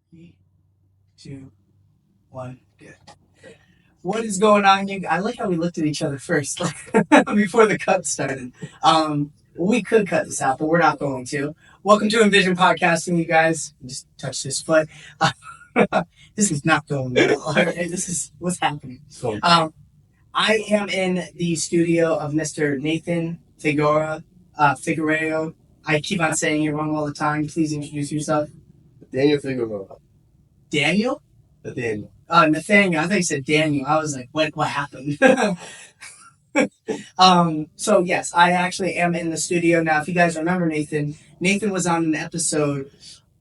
Three, two, one, good. What is going on, you? I like how we looked at each other first before the cut started. We could cut this out, but we're not going to. Welcome to Envision Podcasting, you guys. Just touch this foot. This is not going well. All right, this is what's happening. I am in the studio of Mr. Nathan Figueroa. Figueroa. I keep on saying it wrong all the time. Please introduce yourself. Daniel Figueroa. Daniel? Nathaniel. Nathaniel. I thought you said Daniel. I was like, what happened? So yes, I actually am in the studio now. If you guys remember Nathan was on an episode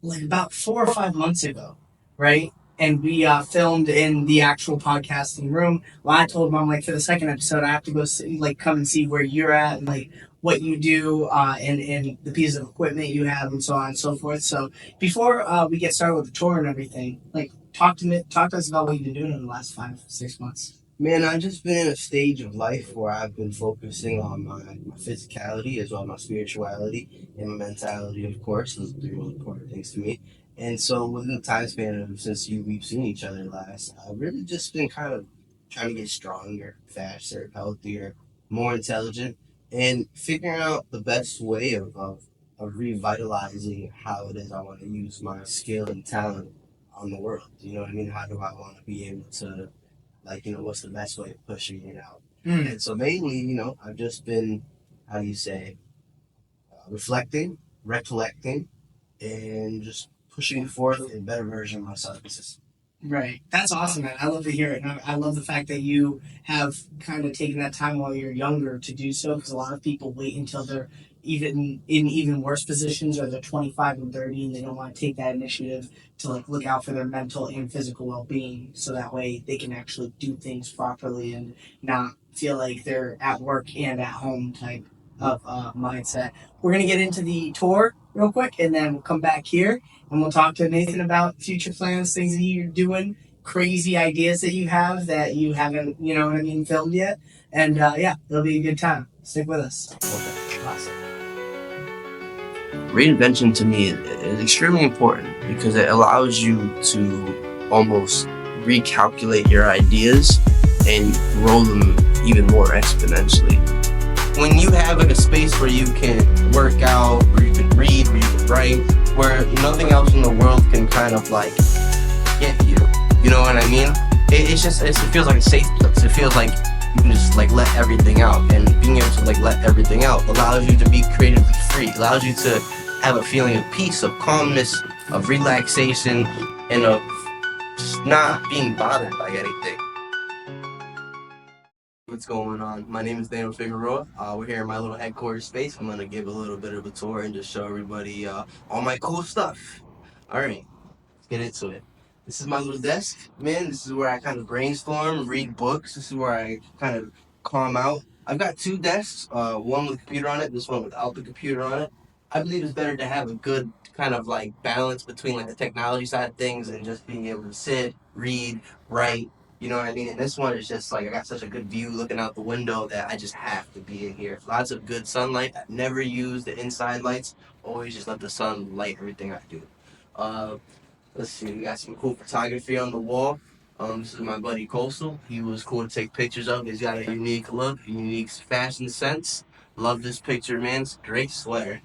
like about 4 or 5 months ago, right? And we filmed in the actual podcasting room. Well, I told him, I'm like, for the second episode, I have to go see, like, come and see where you're at and like what you do, and the piece of equipment you have, and so on and so forth. So before we get started with the tour and everything, like, talk to us about what you've been doing in the last 5-6 months. Man, I've just been in a stage of life where I've been focusing on my physicality as well as my spirituality and my mentality, of course. Those are the really important things to me. And so within the time span of since we've seen each other last, I've really just been kind of trying to get stronger, faster, healthier, more intelligent, and figuring out the best way of revitalizing how it is I want to use my skill and talent on the world. You know what I mean? How do I want to be able to, like, what's the best way of pushing it out? And so mainly, I've just been, how do you say, reflecting, recollecting, and just pushing forth a better version of myself. Right. That's awesome, man. I love to hear it. And I love the fact that you have kind of taken that time while you're younger to do so, because a lot of people wait until they're even worse positions, or they're 25 and 30, and they don't want to take that initiative to like look out for their mental and physical well-being, so that way they can actually do things properly and not feel like they're at work and at home type of mindset. We're going to get into the tour real quick, and then we'll come back here and we'll talk to Nathan about future plans, things that you're doing, crazy ideas that you have that you haven't, filmed yet. And yeah, it'll be a good time. Stick with us. Okay, awesome. Reinvention to me is extremely important because it allows you to almost recalculate your ideas and roll them even more exponentially. When you have like a space where you can work out, where you can read, where you can write, where nothing else in the world can kind of like get you. You know what I mean? It feels like a safe place. It feels like you can just like let everything out, and being able to like let everything out allows you to be creatively free. Allows you to have a feeling of peace, of calmness, of relaxation, and of just not being bothered by anything. What's going on? My name is Nathan Figueroa. We're here in my little headquarters space. I'm going to give a little bit of a tour and just show everybody all my cool stuff. Alright, let's get into it. This is my little desk. Man, this is where I kind of brainstorm, read books. This is where I kind of calm out. I've got two desks, one with a computer on it, this one without the computer on it. I believe it's better to have a good kind of like balance between like the technology side of things and just being able to sit, read, write. You know what I mean? And this one is just like, I got such a good view looking out the window that I just have to be in here. Lots of good sunlight. I've never used the inside lights. Always just let the sun light everything I do. Let's see, we got some cool photography on the wall. This is my buddy Coastal. He was cool to take pictures of. He's got a unique look, a unique fashion sense. Love this picture, man. It's a great sweater.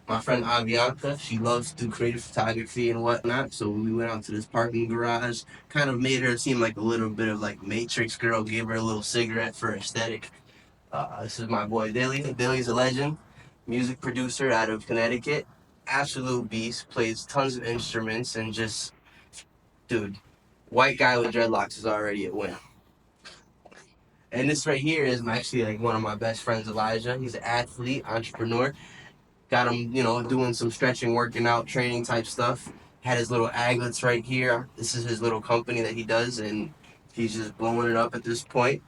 My friend Avianca, she loves to do creative photography and whatnot, so we went out to this parking garage, kind of made her seem like a little bit of like Matrix girl, gave her a little cigarette for aesthetic. This is my boy Dilly. Dilly's a legend, music producer out of Connecticut, absolute beast, plays tons of instruments, and just, dude, white guy with dreadlocks is already a win. And this right here is actually like one of my best friends, Elijah. He's an athlete, entrepreneur. Got him, doing some stretching, working out, training type stuff. Had his little aglets right here. This is his little company that he does, and he's just blowing it up at this point.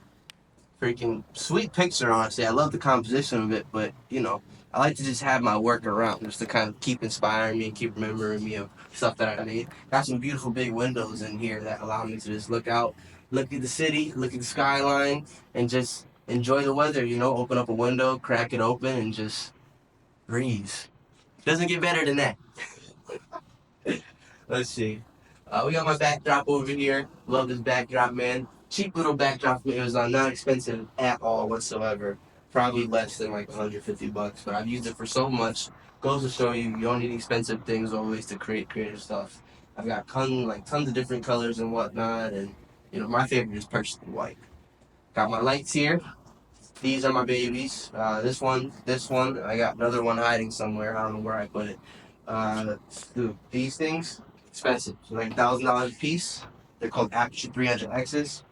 Freaking sweet picture, honestly. I love the composition of it, but, I like to just have my work around just to kind of keep inspiring me and keep remembering me of stuff that I made. Got some beautiful big windows in here that allow me to just look out, look at the city, look at the skyline, and just enjoy the weather, open up a window, crack it open, and just breeze. Doesn't get better than that. Let's see. We got my backdrop over here. Love this backdrop, man. Cheap little backdrop from Amazon, not expensive at all whatsoever. Probably less than like $150, but I've used it for so much. Goes to show you don't need expensive things always to create creative stuff. I've got tons of different colors and whatnot, and my favorite is purchased in white. Got my lights here. These are my babies. This one. I got another one hiding somewhere. I don't know where I put it. Dude, these things expensive. So like $1,000 a piece. They're called Aperture 300Xs.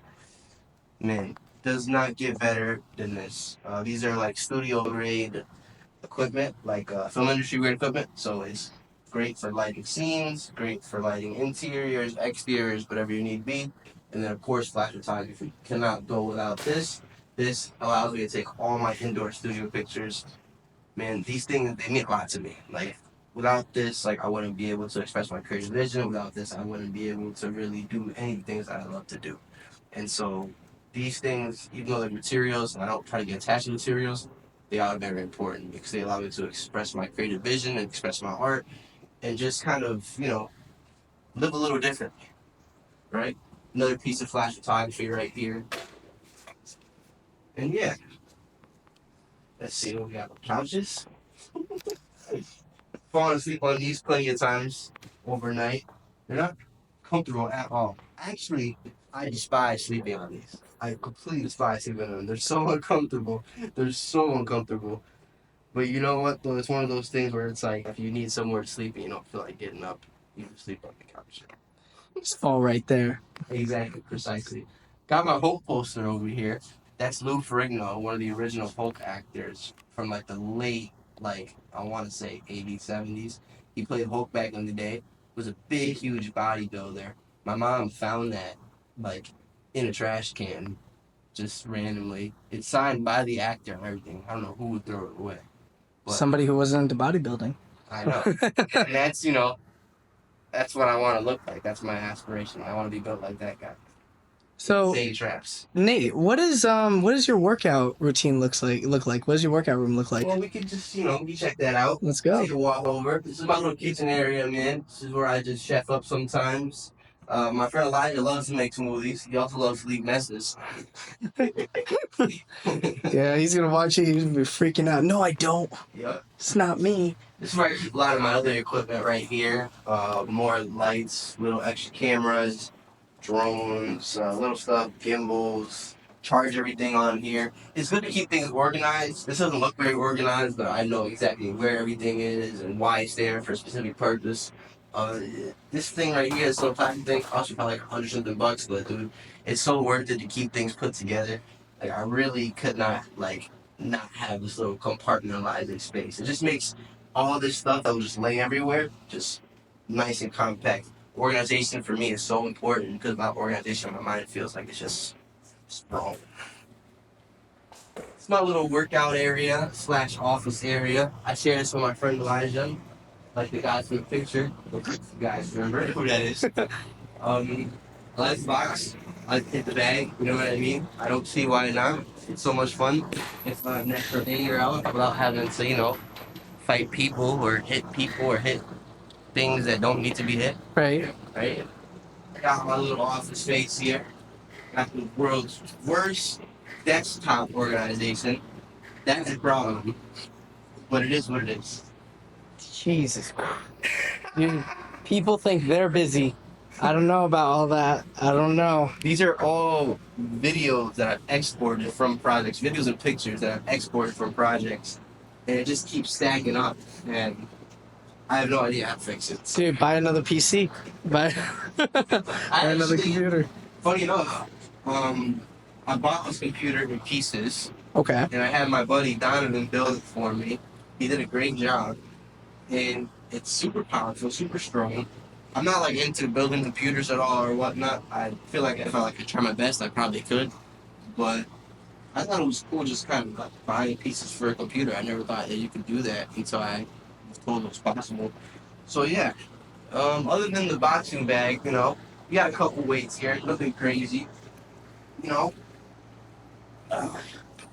Man, does not get better than this. These are like studio grade equipment, like film industry grade equipment. So it's great for lighting scenes, great for lighting interiors, exteriors, whatever you need be. And then of course flash photography. Cannot go without this. This allows me to take all my indoor studio pictures. Man, these things, they mean a lot to me. Like without this, like I wouldn't be able to express my creative vision. Without this, I wouldn't be able to really do any things that I love to do. And so these things, even though they're materials, and I don't try to get attached to materials, they are very important because they allow me to express my creative vision and express my art and just kind of, live a little differently, right? Another piece of flash photography right here. And yeah, let's see what we got. Couches. Falling asleep on these plenty of times overnight. They're not comfortable at all. Actually, I despise sleeping on these. I completely despise sleeping on them. They're so uncomfortable. They're so uncomfortable. But you know what, though? It's one of those things where it's like, if you need somewhere to sleep and you don't feel like getting up, you can sleep on the couch. Just fall right there. Exactly, precisely. Got my Hulk poster over here. That's Lou Ferrigno, one of the original Hulk actors from like the late, like, I want to say 80s, 70s. He played Hulk back in the day. Was a big, huge bodybuilder. My mom found that, like, in a trash can, just randomly. It's signed by the actor and everything. I don't know who would throw it away. But Somebody who wasn't into bodybuilding. I know. And that's, that's what I want to look like. That's my aspiration. I want to be built like that guy. So Sage traps. Nate, what does your workout routine look like? What does your workout room look like? Well, we could just, we check that out. Let's go. Take a walk over. This is my little kitchen area, man. This is where I just chef up sometimes. My friend Elijah loves to make smoothies. He also loves to leave messes. Yeah, he's gonna watch it. He's gonna be freaking out. No, I don't. Yeah. It's not me. This is where I keep a lot of my other equipment right here. More lights, little extra cameras, drones, little stuff, gimbals. Charge everything on here. It's good to keep things organized. This doesn't look very organized, but I know exactly where everything is and why it's there for a specific purpose. This thing right here, this little plastic thing, costs you probably like $100 something, but dude, it's so worth it to keep things put together. Like I really could not have this little compartmentalizing space. It just makes all this stuff that will just lay everywhere just nice and compact. Organization for me is so important because without organization, my mind feels like it's just wrong. It's my little workout area / office area. I share this with my friend Elijah, like the guys from the picture. If you guys remember who that is. I like the box. I like to hit the bag. You know what I mean? I don't see why not. It's so much fun. If I'm next or in or out without having to, fight people or hit things that don't need to be hit. Right. Right? I got my little office space here. Got the world's worst desktop organization. That's a problem. But it is what it is. Jesus Christ. Dude, people think they're busy. I don't know about all that. I don't know. These are all videos that I've exported from projects, videos and pictures that I've exported from projects. And it just keeps stacking up. And I have no idea how to fix it. Dude, buy another PC. Buy another computer. Funny enough, I bought this computer in pieces. Okay. And I had my buddy Donovan build it for me. He did a great job. And it's super powerful, super strong. I'm not like into building computers at all or whatnot. I feel like if I could try my best, I probably could. But I thought it was cool just kind of like buying pieces for a computer. I never thought that you could do that until I was told it was possible. So yeah, other than the boxing bag, we got a couple weights here, nothing crazy.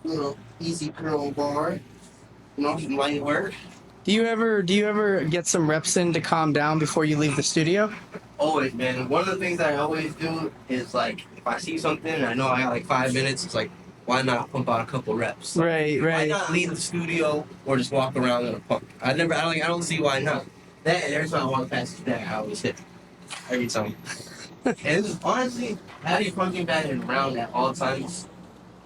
Little easy curl bar, some light work. Do you ever get some reps in to calm down before you leave the studio? Always, man. One of the things that I always do is like if I see something and I know I got like 5 minutes, it's like why not pump out a couple reps? Right, Why right. not leave the studio or just walk around in a pump? I don't see why not. That and every time I walk past the bag, I always hit every time. And it's just, honestly, having a punching bag around at all times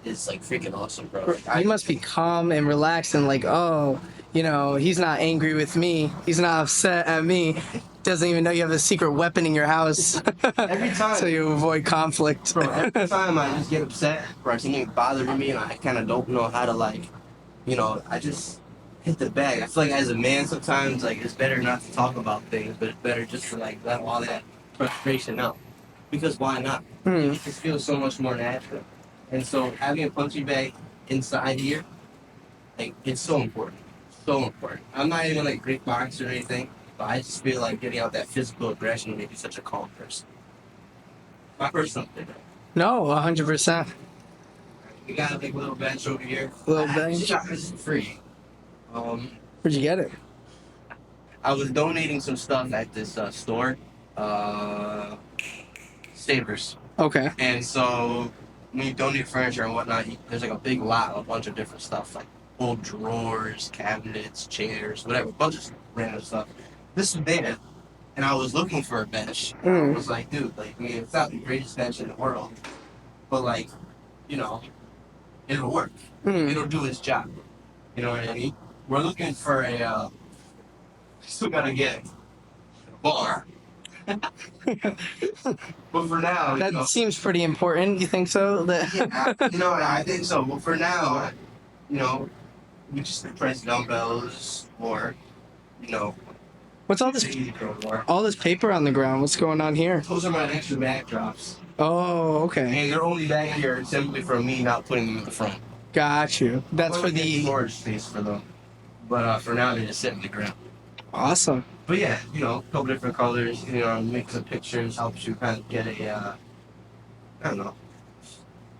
is like freaking awesome, bro. You must be calm and relaxed and like, oh, he's not angry with me. He's not upset at me. Doesn't even know you have a secret weapon in your house. Every time. So you avoid conflict. Bro, every time I just get upset or something bothering me and I kind of don't know how to I just hit the bag. I feel like as a man sometimes like it's better not to talk about things, but it's better just to like let all that frustration out. Because why not? It just feels so much more natural. And so having a punching bag inside here, like it's so important. So important. I'm not even like a great boxer or anything, but I just feel like getting out that physical aggression will make you such a calm person. My personal opinion. No, 100%. We got a big little bench over here. Little bench. This is free. Where'd you get it? I was donating some stuff at this store, Savers. Okay. And so when you donate furniture and whatnot, there's like a big lot of a bunch of different stuff, like old drawers, cabinets, chairs, whatever, a bunch of random stuff. This is there, and I was looking for a bench. I was like, dude, like, I mean, it's not the greatest bench in the world, but like, you know, it'll work. It'll do its job. You know what I mean? We're looking for a, still gotta get a bar. But for now, That seems pretty important. You think so? yeah, I think so. But for now, we just press dumbbells or, What's all this paper on the ground? What's going on here? Those are my extra backdrops. Oh, okay. And they're only back here simply for me not putting them in the front. Got you. That's for the storage space for them. But for now, they just sit in the ground. Awesome. But yeah, a couple different colors, mix of pictures helps you kind of get a, I don't know,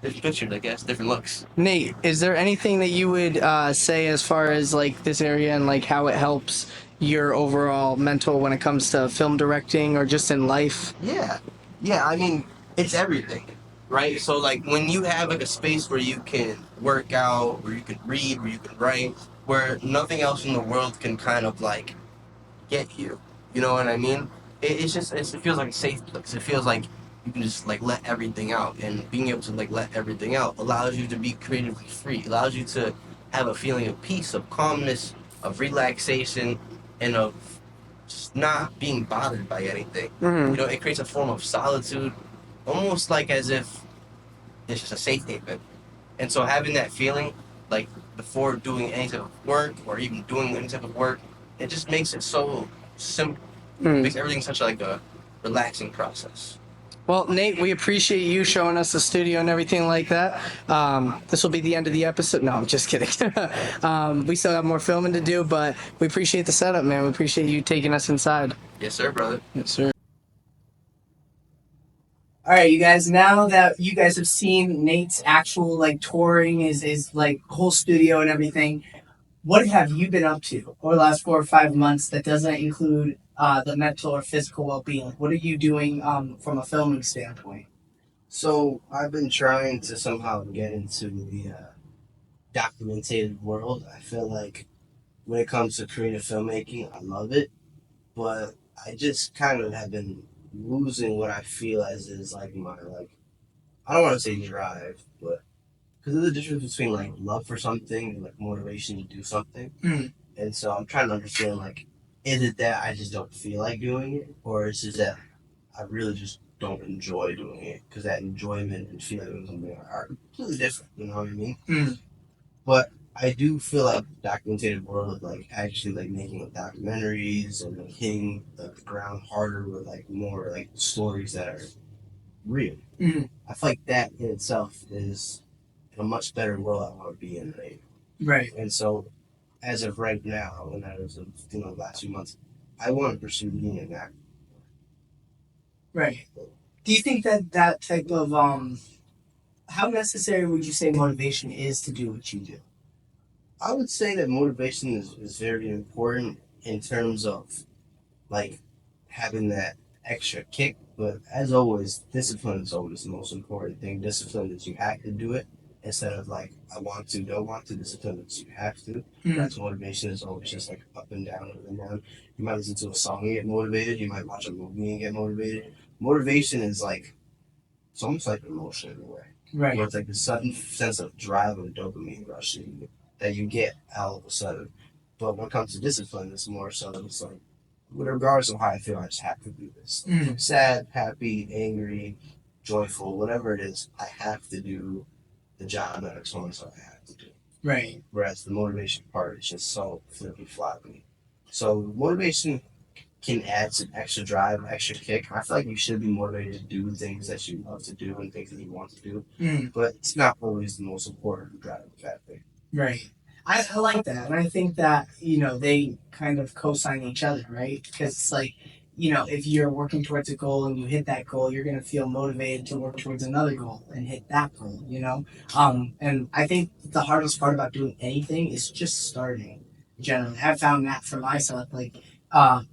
different pictures, I guess, different looks. Nate, is there anything that you would say as far as like this area and like how it helps your overall mental when it comes to film directing or just in life? Yeah. I mean, it's everything, right? So like when you have like a space where you can work out, where you can read, where you can write, where nothing else in the world can kind of like get you. You know what I mean? It feels like a safe place. It feels like you can just like let everything out, and being able to like let everything out allows you to be creatively free. Allows you to have a feeling of peace, of calmness, of relaxation, and of just not being bothered by anything. It creates a form of solitude, almost like as if it's just a safe haven. And so having that feeling, like before doing any type of work or even doing any type of work, it just makes it so simple. It makes everything such like a relaxing process. Well, Nate, we appreciate you showing us the studio and everything like that. This will be the end of the episode. No, I'm just kidding. We still have more filming to do, but we appreciate the setup, man. We appreciate you taking us inside. Yes, sir, brother. Yes, sir. All right, you guys, now that you guys have seen Nate's actual like touring, his like whole studio and everything, what have you been up to over the last 4 or 5 months that doesn't include the mental or physical well-being? What are you doing from a filming standpoint? So I've been trying to somehow get into the documented world. I feel like when it comes to creative filmmaking, I love it, but I just kind of have been losing what I feel as is like my I don't want to say drive, but because there's a difference between like love for something and like motivation to do something. And so I'm trying to understand like, is it that I just don't feel like doing it, or is it that I really just don't enjoy doing it? Because that enjoyment and feeling doing something are completely different. You know what I mean? But I do feel like the documented world, like actually like making like documentaries and like hitting the ground harder with like more like stories that are real. I feel like that in itself is a much better world I want to be in, right? Right. And so, as of right now, and as of the last few months, I want to pursue being an actor. Right. Do you think that type of how necessary would you say motivation is to do what you do? I would say that motivation is very important in terms of like having that extra kick. But as always, discipline is always the most important thing. Discipline is you have to do it instead of like I want to, don't want to. Discipline is you have to. That's motivation is always just like up and down, up and down. You might listen to a song and get motivated. You might watch a movie and get motivated. Motivation is like it's almost like emotion in a way. Right. Where it's like a sudden sense of drive and dopamine rush that you get all of a sudden. But when it comes to discipline, it's more so that it's like, regardless of how I feel, I just have to do this. Sad, happy, angry, joyful, whatever it is, I have to do the job that it's on, so I have to do. Right. Whereas the motivation part is just so flippy floppy. So motivation can add some extra drive, extra kick. I feel like you should be motivated to do things that you love to do and things that you want to do. But it's not always the most important driving factor. Right. I like that. And I think that, they kind of co-sign each other, right? Because it's like, if you're working towards a goal and you hit that goal, you're going to feel motivated to work towards another goal and hit that goal. And I think the hardest part about doing anything is just starting. Generally, I've found that for myself, like,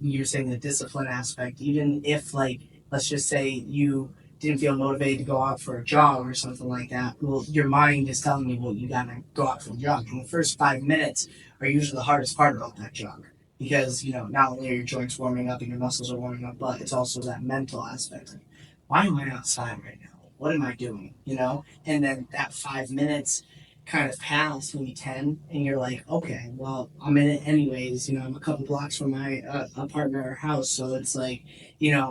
you're saying the discipline aspect, even if, like, let's just say you didn't feel motivated to go out for a jog or something like that, well, your mind is telling you, well, you gotta go out for a jog. And the first 5 minutes are usually the hardest part about that jog. Because, not only are your joints warming up and your muscles are warming up, but it's also that mental aspect. Like, why am I outside right now? What am I doing? And then that 5 minutes kind of pass, maybe 10, and you're like, okay, well, I'm in it anyways. I'm a couple blocks from my apartment or house, so it's like,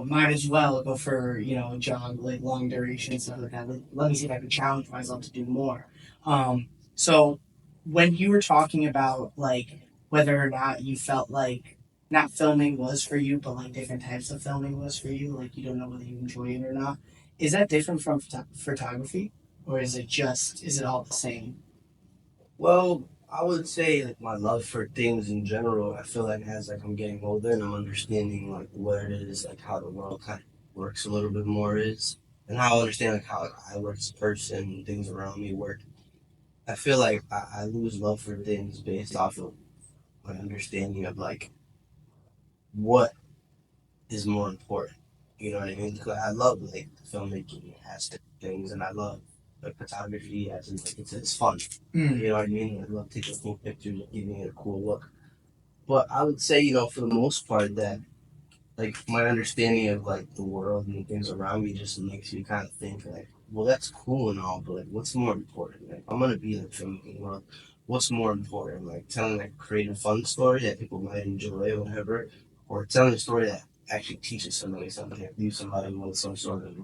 might as well go for, a jog, like long duration, stuff like that. Let me see if I can challenge myself to do more. So when you were talking about, like, whether or not you felt like not filming was for you, but like different types of filming was for you, like you don't know whether you enjoy it or not, is that different from photography? Or is it all the same? Well, I would say like my love for things in general, I feel like as like I'm getting older and I'm understanding like what it is, like how the world kind of works a little bit more is, and how I understand like how I work as a person and things around me work. I feel like I lose love for things based off of my understanding of like what is more important. You know what I mean? 'Cause I love like filmmaking aspect of things, and I love like photography as in like it's fun. You know what I mean? I love taking cool pictures and giving it a cool look. But I would say, for the most part, that like my understanding of like the world and the things around me just makes you kind of think like, well, that's cool and all, but like, what's more important? Like, I'm gonna be in the filmmaking world. What's more important? Like telling like a creative, fun story that people might enjoy or whatever, or telling a story that actually teaches somebody something, that leaves somebody with some sort of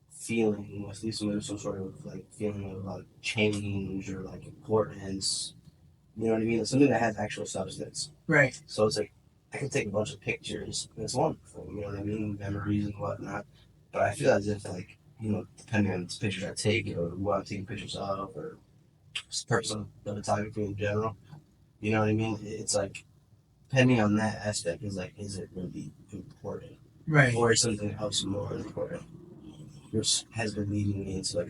feeling, leaves somebody with some sort of like feeling of like change or like importance. You know what I mean? It's something that has actual substance. Right. So it's like I can take a bunch of pictures and it's wonderful, you know what I mean? Memories and whatnot. But I feel as if like, depending on the pictures I take or who I'm taking pictures of or just person the photography in general, you know what I mean? It's like depending on that aspect is it really important? Right. Or is something else more important? Which has been leading me into like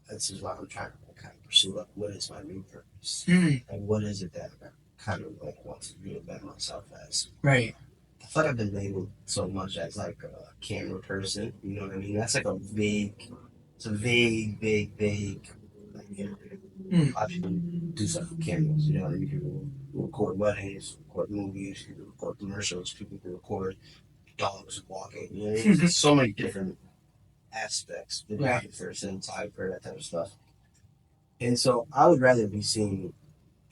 this is why I'm trying to kind of pursue like what is my new purpose? And what is it that I kind of like want to reinvent myself as? Right. I feel like I've been labeled so much as like a camera person, you know what I mean? That's like it's a vague like area. A lot of people do stuff with cameras, you know what I mean? People record weddings, record movies, people record commercials, people can record dogs walking, you know, there's so many different aspects, videographer, cinematographer, that type of stuff. And so I would rather be seen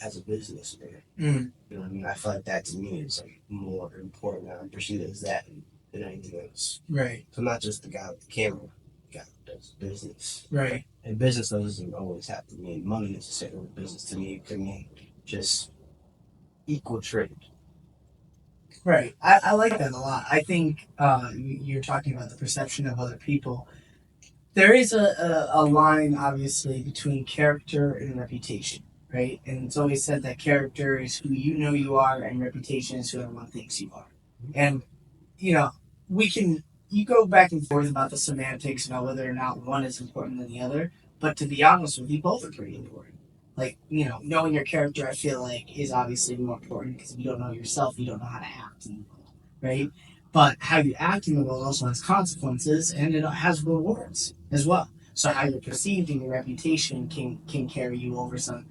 as a business man. You know what I mean? I feel like that to me is like more important. I perceive it as that than anything else. Right. So I'm not just the guy with the camera, the guy who does business. Right. And business doesn't always have to mean money necessarily. Business to me could mean just equal trade. Right. I like that a lot. I think you're talking about the perception of other people. There is a line, obviously, between character and reputation, right? And it's always said that character is who you know you are, and reputation is who everyone thinks you are. And, you go back and forth about the semantics about whether or not one is important than the other, but to be honest with you, both are pretty important. like, knowing your character, I feel like is obviously more important because if you don't know yourself, you don't know how to act in the world, right? But how you act in the world also has consequences and it has rewards as well. So how you're perceived and your reputation can carry you over some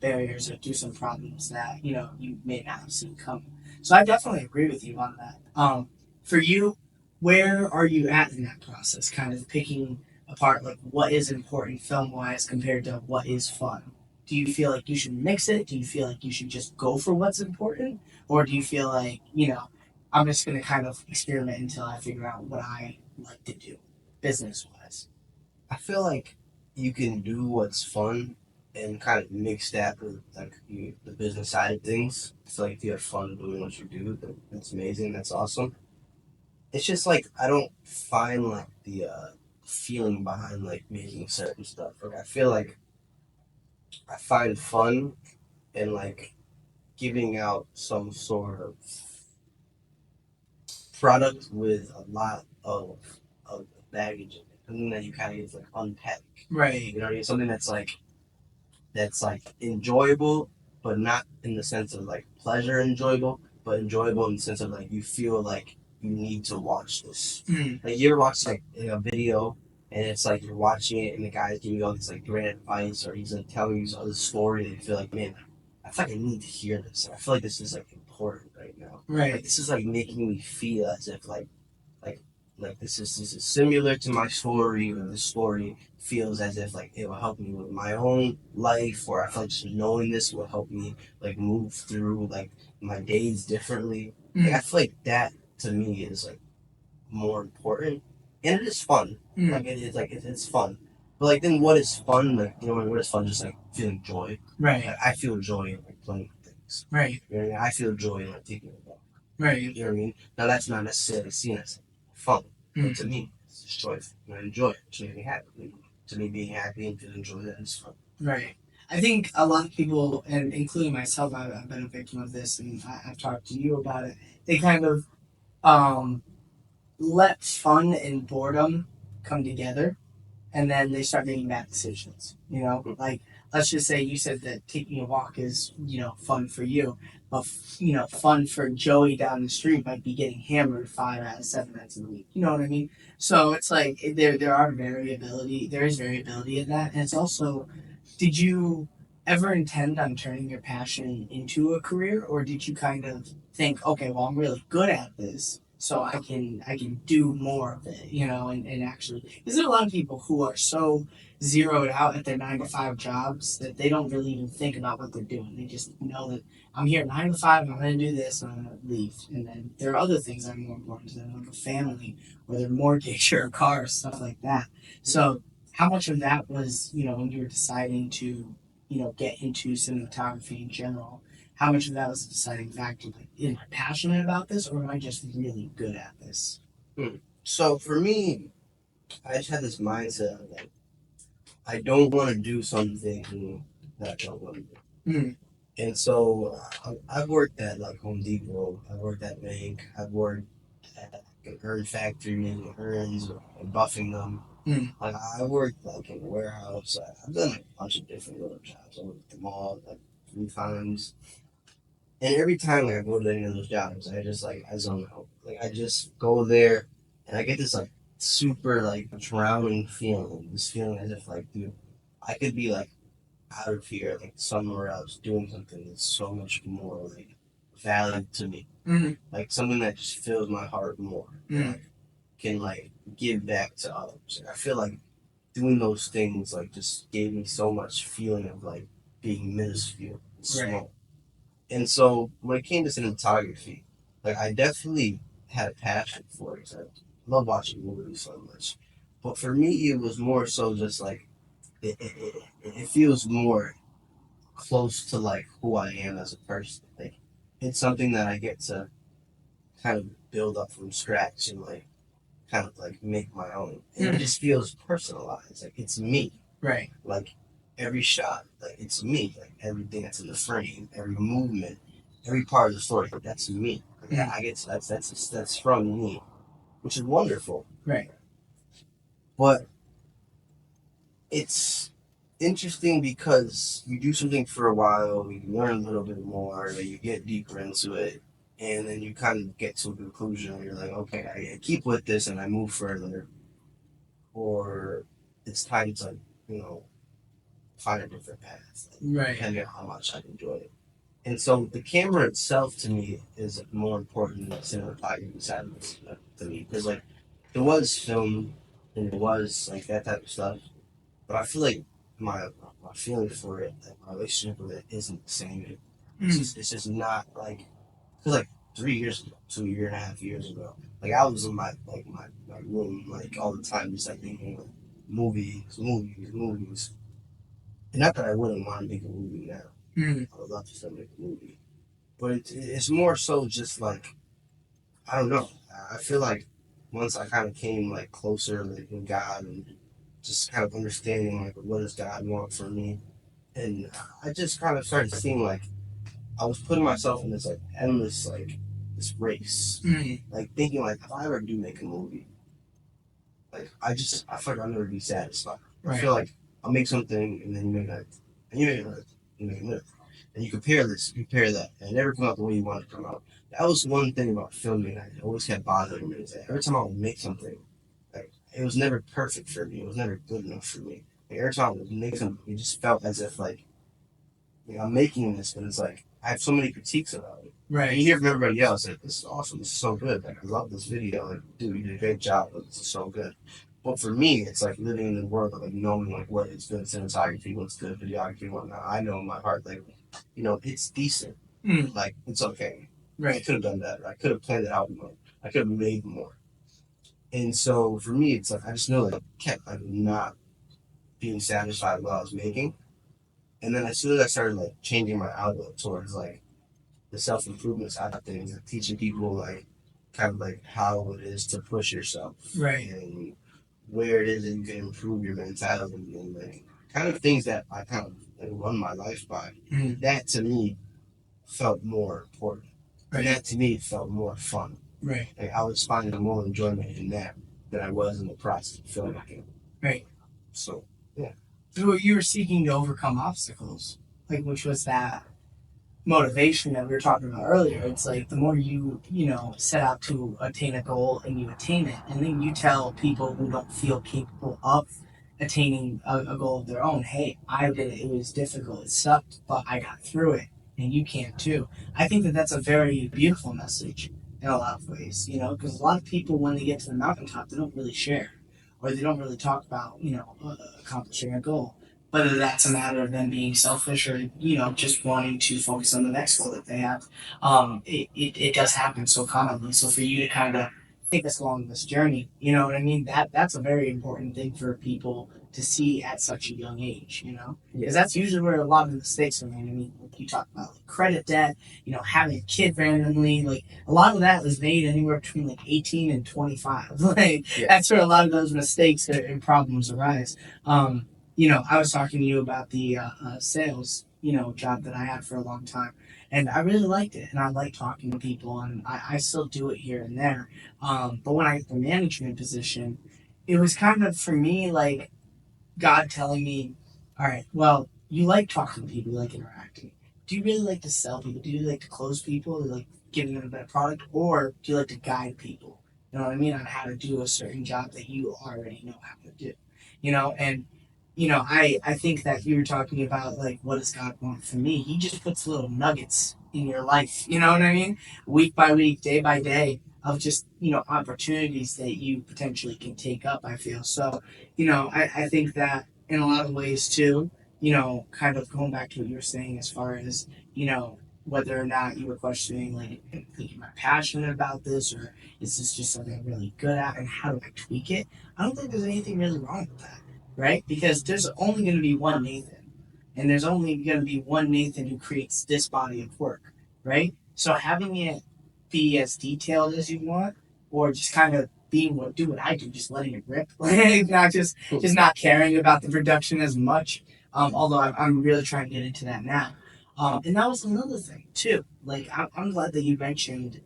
barriers or through some problems that you may not have seen coming. So I definitely agree with you on that. For you, where are you at in that process? Kind of picking apart like what is important film wise compared to what is fun. Do you feel like you should mix it? Do you feel like you should just go for what's important, or do you feel like I'm just going to kind of experiment until I figure out what I like to do, business wise? I feel like you can do what's fun and kind of mix that with like the business side of things. It's like if you have fun doing what you do, that's amazing. That's awesome. It's just like I don't find like the feeling behind like making certain stuff. Like I feel like I find fun in like giving out some sort of product with a lot of baggage in it. Something that you kind of get to like unpack. Right. You know what I mean? Something that's like enjoyable, but not in the sense of like pleasure enjoyable, but enjoyable in the sense of like you feel like you need to watch this. Like you ever watch like a video and it's like you're watching it and the guy's giving you all this like great advice or he's like telling you some other story and you feel like, man, I feel like I need to hear this. I feel like this is like important right now. Right. Like this is like making me feel as if like like this is similar to my story, or this story feels as if like it will help me with my own life, or I feel like just knowing this will help me like move through like my days differently. Like I feel like that to me is like more important, and it is fun. Like it is like it's fun. But like then what is fun? Like what is fun? Just like feeling joy. Right. Like, I feel joy in like playing with things. Right. You know what I mean? I feel joy in like taking a walk. Right. You know what I mean? Now that's not necessarily seen as fun, but to me, it's just joyful. And I enjoy it. It makes me happy. To me, being happy and feeling joy, that is fun. Right. I think a lot of people, and including myself, I've been a victim of this, and I've talked to you about it. They kind of um, let fun and boredom come together, and then they start making bad decisions. Like let's just say you said that taking a walk is fun for you, but fun for Joey down the street might be getting hammered 5 out of 7 nights a week. You know what I mean? So it's like there is variability in that, and it's also, did you ever intend on turning your passion into a career, or did you kind of think, okay, well, I'm really good at this, so I can do more of it, and actually, because there are a lot of people who are so zeroed out at their 9 to 5 jobs that they don't really even think about what they're doing. They just know that I'm here 9 to 5, and I'm going to do this, and I'm going to leave. And then there are other things that are more important to them, like a family, or their mortgage, or a car, or stuff like that. So, how much of that was, when you were deciding to, get into cinematography in general? How much of that was a deciding factor? Like, am I passionate about this, or am I just really good at this? So for me, I just had this mindset of like, I don't want to do something that I don't want to do. And so I've worked at like Home Depot, I've worked at bank, I've worked at an urn factory making urns and buffing them. Like I worked like in a warehouse. I've done like a bunch of different little jobs. I worked at the mall like 3 times. And every time like, I go to any of those jobs, I just like I zone out. Like I just go there and I get this like super like drowning feeling. This feeling as if like, dude, I could be like out of here, like somewhere else, doing something that's so much more like valid to me. Like something that just fills my heart more. Like can like give back to others. And I feel like doing those things like just gave me so much feeling of like being minuscule and small. Right. And so when it came to cinematography, like I definitely had a passion for it. I love watching movies so much. But for me, it was more so just like it feels more close to like who I am as a person. Like it's something that I get to kind of build up from scratch and like kind of like make my own. And it just feels personalized. Like it's me. Right. Like every shot, like it's me. Like everything that's in the frame, every movement, every part of the story, like, that's me. Like, I get to, that's from me, which is wonderful. Right. But it's interesting because you do something for a while, you learn a little bit more, like you get deeper into it, and then you kind of get to a conclusion where you're like, okay, I keep with this and I move further, or it's time to, you know, find a different path, Right. depending on how much I enjoy it. And so the camera itself to me is more important than cinematography side of this to me, because like it was film and it was like that type of stuff, but I feel like my feeling for it, like my relationship with it, isn't the same. It's just not like I feel like 3 years ago, 2.5 years ago, like I was in my room like all the time, just like thinking like, movies. And not that I wouldn't want to make a movie now. I would love to still make a movie, but it's more so just like I don't know. I feel like once I kind of came like closer like with God and just kind of understanding like what does God want from me, and I just kind of started seeing like I was putting myself in this like endless like this race, like thinking like if I ever do make a movie, like I feel like I'll never be satisfied. Right. I feel like I'll make something and then you make that, and you make another, you make another, and you compare this, you compare that, and it never come out the way you want it to come out. That was one thing about filming that always kept bothering me. Is that every time I would make something, like it was never perfect for me. It was never good enough for me. Like, every time I would make something, it just felt as if like I'm making this, but it's like I have so many critiques about it. Right. And you hear from everybody else, like, this is awesome, this is so good. Like, I love this video. Like, dude, you did a great job. Like, this is so good. But for me, it's like living in the world of like knowing like what is good cinematography, what's good videography, whatnot. I know in my heart, like, it's decent. Like, it's okay. Right. I could have done better. I could have planned it out more. I could have made more. And so for me, it's like I just know that I kept like not being satisfied with what I was making. And then as soon as I started like changing my outlook towards like the self improvement side of things, like teaching people like kind of like how it is to push yourself, right, and where it is that you can improve your mentality and like kind of things that I kind of like, run my life by. That to me felt more important, right, and that to me felt more fun. Right, like I was finding more enjoyment in that than I was in the process of filmmaking. Right. So yeah. So you were seeking to overcome obstacles, like which was that motivation that we were talking about earlier. It's like the more you set out to attain a goal and you attain it, and then you tell people who don't feel capable of attaining a goal of their own, hey, I did it. It was difficult. It sucked, but I got through it, and you can too. I think that that's a very beautiful message in a lot of ways, because a lot of people, when they get to the mountaintop, they don't really share, or they don't really talk about, accomplishing a goal, whether that's a matter of them being selfish or just wanting to focus on the next goal that they have. It does happen so commonly. So for you to kind of take us along this journey, you know what I mean, that's a very important thing for people to see at such a young age, because that's usually where a lot of the mistakes are made. I mean, like you talk about like credit debt, having a kid randomly, like a lot of that is made anywhere between like 18 and 25. Like that's where a lot of those mistakes and problems arise. I was talking to you about the sales, job that I had for a long time, and I really liked it, and I like talking to people, and I still do it here and there. But when I got the management position, it was kind of for me like God telling me, all right, well, you like talking to people, you like interacting. Do you really like to sell people? Do you like to close people? Do you like giving them a better product? Or do you like to guide people? You know what I mean? On how to do a certain job that you already know how to do. And I think that you were talking about like what does God want from me? He just puts little nuggets in your life. You know what I mean? Week by week, day by day of just, opportunities that you potentially can take up, I feel. So, I think that in a lot of ways too, kind of going back to what you were saying as far as, whether or not you were questioning, like, am I passionate about this or is this just something I'm really good at and how do I tweak it? I don't think there's anything really wrong with that, right? Because there's only going to be one Nathan and there's only going to be one Nathan who creates this body of work, right? So having it be as detailed as you want or just kind of do what I do, just letting it rip, like not just not caring about the production as much. Although I'm really trying to get into that now. And that was another thing too. Like I'm glad that you mentioned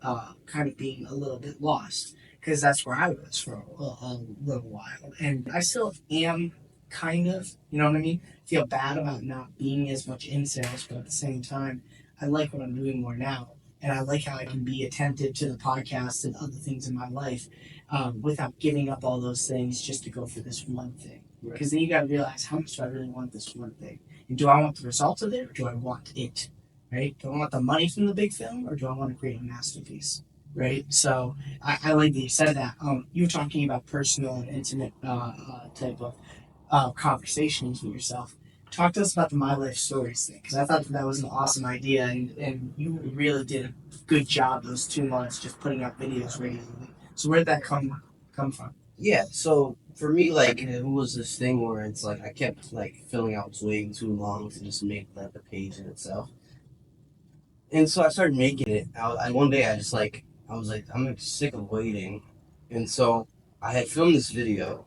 kind of being a little bit lost because that's where I was for a little while, and I still am kind of. You know what I mean? I feel bad about not being as much in sales, but at the same time, I like what I'm doing more now. And I like how I can be attentive to the podcast and other things in my life without giving up all those things just to go for this one thing. Because then you got to realize, how much do I really want this one thing? And do I want the results of it, or do I want it? Right? Do I want the money from the big film, or do I want to create a masterpiece? Right? So I like that you said that. You were talking about personal and intimate type of conversations with yourself. Talk to us about the My Life Stories thing, because I thought that was an awesome idea, and you really did a good job those 2 months just putting out videos regularly. So where did that come from? Yeah, so for me, like, it was this thing where it's like I kept like filling out way too long to just make like the page in itself, and so I started making it. One day I was like I'm sick of waiting, and so I had filmed this video.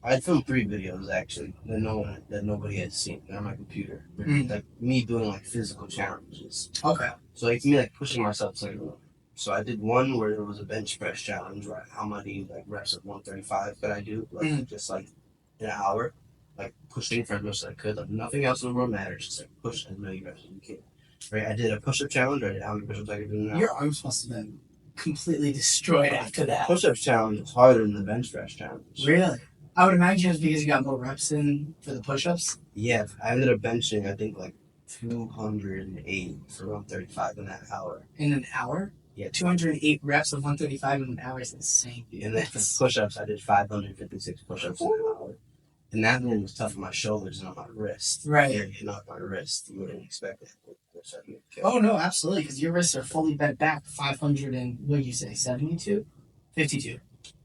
I had filmed 3 videos actually that nobody had seen on my computer, like me doing like physical challenges. Okay. So it's me like pushing myself to like. So I did one where there was a bench press challenge, right? How many like reps of 135 could I do? Like just like in an hour, like pushing for as much as I could. Like nothing else in the world matters. Just like push as many reps as you can. Right? I did a push-up challenge. I did how many push-ups I could do in an hour. Your arms must have been completely destroyed after that. Push-ups challenge is harder than the bench press challenge. Really? I would imagine it's because you got more reps in for the push-ups. Yeah, I ended up benching I think like 208 for 135 in that hour. In an hour? Yeah, 208 reps of 135 in an hour is insane. And then for push-ups, I did 556 push-ups in an hour. And that one was tough on my shoulders and on my wrist. Right. Yeah, not my wrist. You wouldn't expect that. Oh, no, absolutely, because your wrists are fully bent back 500 and, what did you say, 72? 52.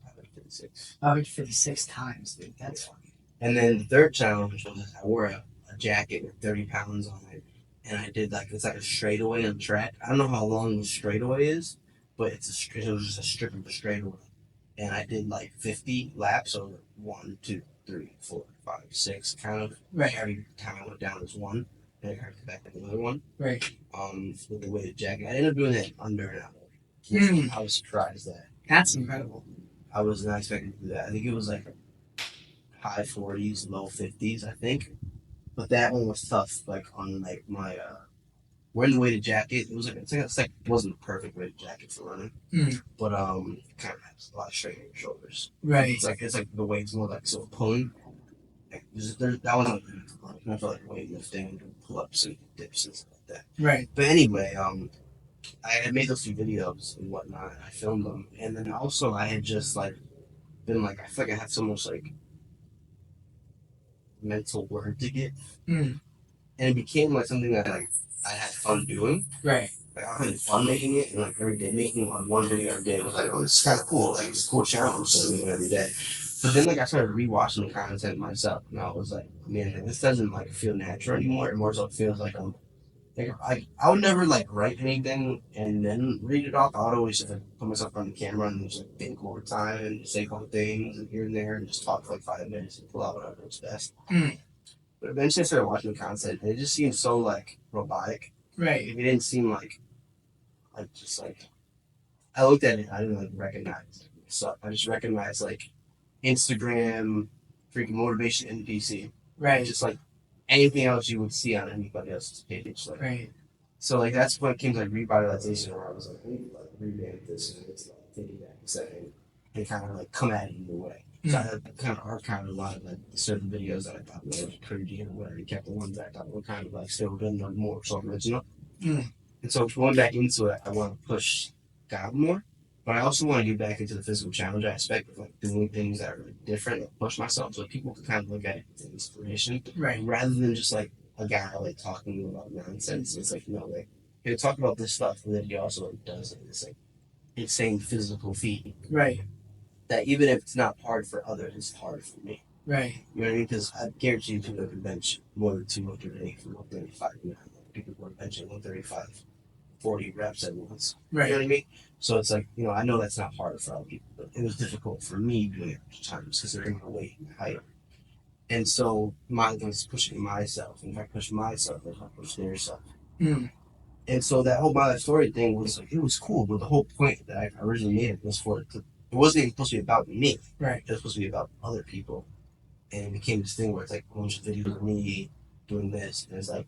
556. 556 times, dude. That's funny. And then the third challenge was I wore a jacket with 30 pounds on it. And I did it's like a straightaway on track. I don't know how long the straightaway is, but it was just a strip of a straightaway. And I did like 50 laps, so 1, 2, 3, 4, 5, 6, kind of. Right. Every time I went down was 1, and I got back to another 1. Right. With the weighted jacket. I ended up doing that in under an hour. I was surprised that. That's incredible. I was not expecting to do that. I think it was like high 40s, low 50s, I think. But that one was tough, like on like my wearing the weighted jacket. It was like it wasn't a perfect weighted jacket for running, but it kind of has a lot of strain in your shoulders. Right. It's like the weight's more like sort of pulling. Like that wasn't like I felt like weightlifting and doing pull-ups and dips and stuff like that. Right. But anyway, I had made those 2 videos and whatnot. And I filmed them, and then also I had just like been like I feel like I had so much like mental word to get, and it became like something that like I had fun doing. Right. Like I had fun making it, and like every day making one video every day was like, oh, this is kind of cool. Like it's a cool challenge, so I do it every day. But then like I started rewatching the content myself, and I was like, man, this doesn't like feel natural anymore. It more so feels like I would never like write anything and then read it off. I would always just like put myself on the camera and just like think over time and say a couple things and here and there and just talk for like 5 minutes and pull out whatever was best. But eventually I started watching the content and it just seemed so like robotic. Right. It didn't seem like just like I looked at it, I didn't like recognize stuff. I just recognized like Instagram freaking motivation NPC. Right. Just like anything else you would see on anybody else's page. Like, right. So like that's when it came to like revitalization, where I was like, I need to like revamp this and it's like taking back the setting and kind of like come at it in a way. So I had kind of archived a lot of like certain videos that I thought were cringy and whatever. I kept the ones that I thought were kind of like still good and more so original. And so going back into it, I want to push God more. But I also want to get back into the physical challenge aspect of like doing things that are like, different, like push myself so people can kind of look at it as inspiration. Right. Rather than just like a guy like talking about nonsense. It's like, like he'll talk about this stuff and then he also like does like, this like insane physical feat. Right. That even if it's not hard for others, it's hard for me. Right. You know what I mean? Because I guarantee you people can bench more than 208 from 135. You know, people who are benching 135, 40 reps at once. Right. You know what I mean? So it's like, I know that's not hard for other people, but it was difficult for me doing it at times considering my weight and height. And so mine was pushing myself. And if I push myself, then I push their self. And so that whole My Life Story thing was like, it was cool, but the whole point that I originally made it was for it to, it wasn't even supposed to be about me. Right. It was supposed to be about other people. and it became this thing where it's like a bunch of videos of me doing this, and it's like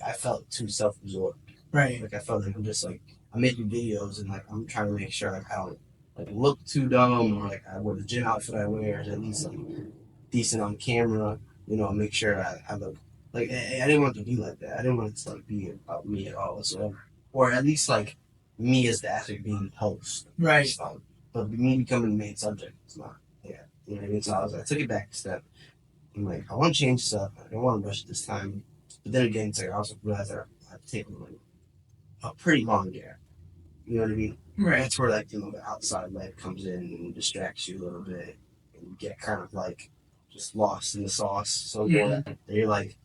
I felt too self-absorbed. Right. Like I felt like I'm making videos and like I'm trying to make sure like I don't like look too dumb or like what the gym outfit I wear is at least like decent on camera. Make sure I look like I didn't want it to be like that. I didn't want it to like be about me at all whatsoever, or at least like me as the athlete being the host. Right. But me becoming the main subject is not. Yeah, you know what I mean. So I took it back a step. I'm like, I want to change stuff. I don't want to rush it this time. But then again, it's like I also realized that I've taken like a pretty long gap. You know what I mean? Right. That's where like the outside life comes in and distracts you a little bit, and you get kind of like just lost in the sauce. So that you're like,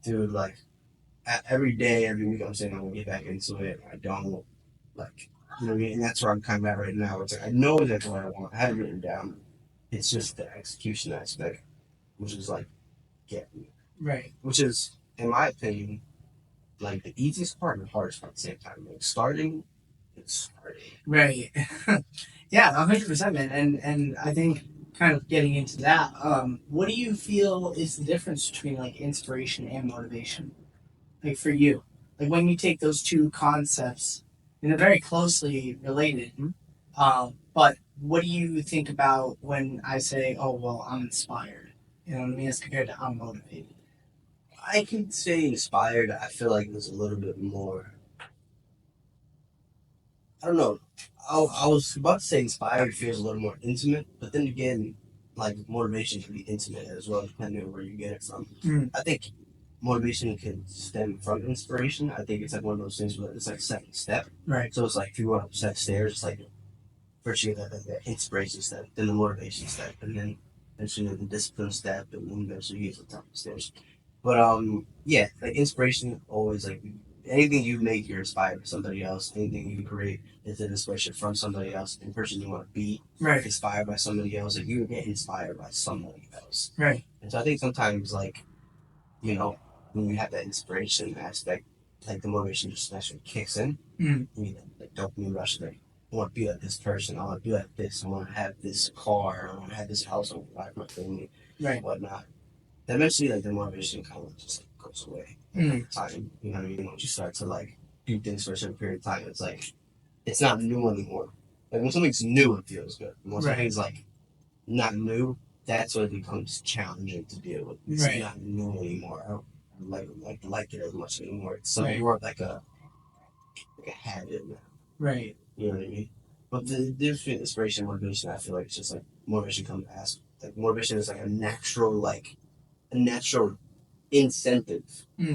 dude, like every day, every week, I'm saying I'm gonna get back into it. I don't like, you know what I mean? And that's where I'm kind of at right now. It's like I know that's what I want. I have it written down. It's just the execution aspect, which is like getting me. Right. Which is, in my opinion, like the easiest part and the hardest part at the same time. Like starting. Right. Yeah, 100%, man. And I think kind of getting into that, what do you feel is the difference between like inspiration and motivation? Like for you, like when you take those two concepts, and they're very closely related. But what do you think about when I say, "Oh, well, I'm inspired"? You know what I mean? As compared to I'm motivated. I can say inspired. I feel like there's a little bit more. I don't know. I was about to say inspired feels a little more intimate, but then again, like motivation can be intimate as well, depending on where you get it from. I think motivation can stem from inspiration. I think it's like one of those things where it's like second step. Right. So it's like if you want to set stairs, it's like first you get that inspiration step, then the motivation step, and then eventually the discipline step, and then eventually you get to the top of the stairs. But yeah, like inspiration always like anything you make, you're inspired by somebody else. Anything you create is an inspiration from somebody else. The person you want to be, Right. inspired by somebody else. Like you get inspired by somebody else. Right. And so I think sometimes like, when you have that inspiration aspect, like the motivation just naturally kicks in. You get like dopamine rush. Like I want to be like this person. I want to be like this. I want to have this car. I want to have this house. I want to buy my family. Right. Whatnot. Then eventually, like the motivation kind of just like, goes away. Time, you know what I mean? Once you start to like do things for a certain period of time, it's like it's not new anymore. Like when something's new, it feels good. When something's like not new, that's when it becomes challenging to deal with. It's not new anymore. I don't like it as much anymore. It's more of like a habit now. Right. You know what I mean? But the difference between inspiration and motivation, I feel like it's just like motivation comes as like motivation is like a natural incentive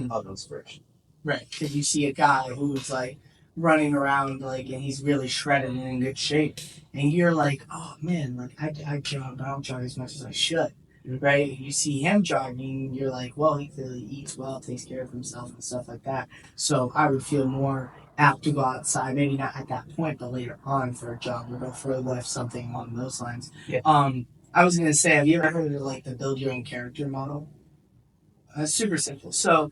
of inspiration. Right. Because you see a guy who's like running around like and he's really shredded and in good shape, and you're like, oh man, like I jog, but I don't jog as much as I should. Right? You see him jogging, you're like, well, he clearly eats well, takes care of himself and stuff like that. So I would feel more apt to go outside, maybe not at that point, but later on for a jog or go for a lift, something along those lines. Yeah. I was gonna say, have you ever heard of like the build your own character model? Super simple. So,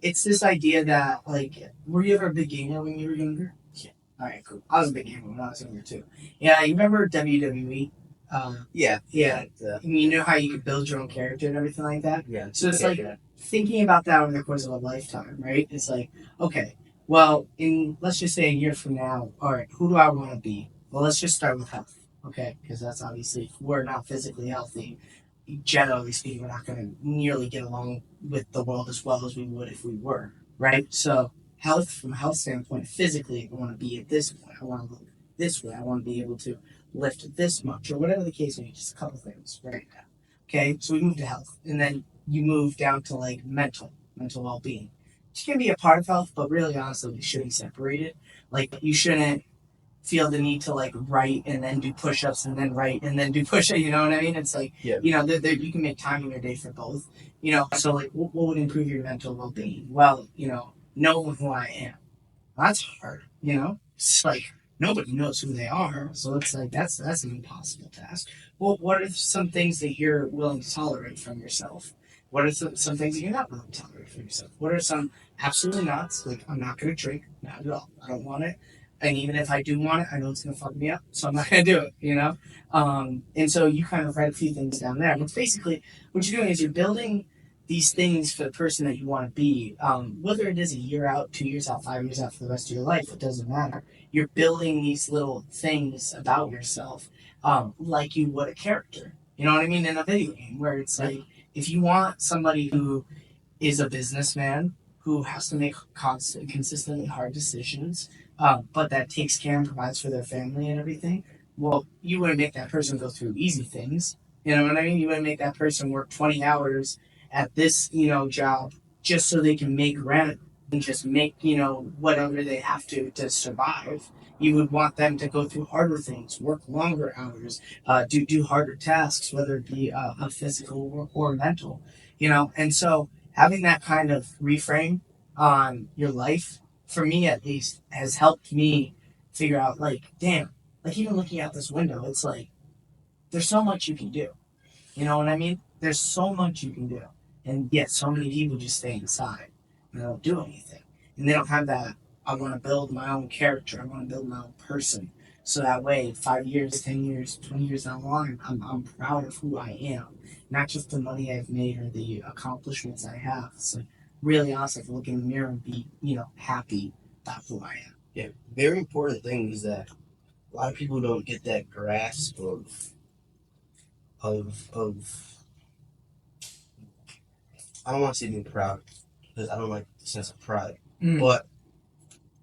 it's this idea that like, were you ever a big gamer when you were younger? Yeah. All right, cool. I was a big gamer when I was younger too. Yeah, you remember WWE? Yeah. I mean, you know how you could build your own character and everything like that? Yeah. So it's like thinking about that over the course of a lifetime, right? It's like, okay, well, let's just say a year from now, all right, who do I want to be? Well, let's just start with health, okay? Because that's obviously, if we're not physically healthy, generally speaking, we're not going to nearly get along with the world as well as we would if we were, right? So health, from a health standpoint, physically, I want to be at this point. I want to look this way. I want to be able to lift this much or whatever the case may be, just a couple things right now. Okay, so we move to health, and then you move down to like mental well-being, which can be a part of health, but really honestly, we shouldn't separate it. Like you shouldn't feel the need to like write and then do push-ups and then write and then do push-ups, you know what I mean? It's like, you know, you can make time in your day for both, you know? So like, what would improve your mental well-being? Well, you know, knowing who I am. That's hard, you know? It's like, nobody knows who they are, so it's like, that's an impossible task. Well, what are some things that you're willing to tolerate from yourself? What are some things that you're not willing to tolerate from yourself? What are some absolutely not? Like, I'm not going to drink, not at all. I don't want it. And even if I do want it, I know it's gonna fuck me up, so I'm not gonna do it. And so you kind of write a few things down there. But basically, what you're doing is you're building these things for the person that you want to be. Whether it is a year out, 2 years out, 5 years out, for the rest of your life, it doesn't matter. You're building these little things about yourself, like you would a character. You know what I mean? In a video game, where it's like, if you want somebody who is a businessman who has to make consistently hard decisions, but that takes care and provides for their family and everything. Well, you wouldn't make that person go through easy things. You know what I mean? You wouldn't make that person work 20 hours at this, job just so they can make rent and just make, whatever they have to survive. You would want them to go through harder things, work longer hours, do harder tasks, whether it be a physical or mental, And so having that kind of reframe on your life, for me at least, has helped me figure out, like, damn, like, even looking out this window, it's like, there's so much you can do. You know what I mean? There's so much you can do. And yet, so many people just stay inside and they don't do anything. And they don't have that, I want to build my own character, I want to build my own person. So that way, 5 years, 10 years, 20 years down the line, I'm proud of who I am. Not just the money I've made or the accomplishments I have. It's like really awesome to look in the mirror and be, happy about who I am. Yeah, very important thing is that a lot of people don't get that grasp of I don't want to say being proud because I don't like the sense of pride, but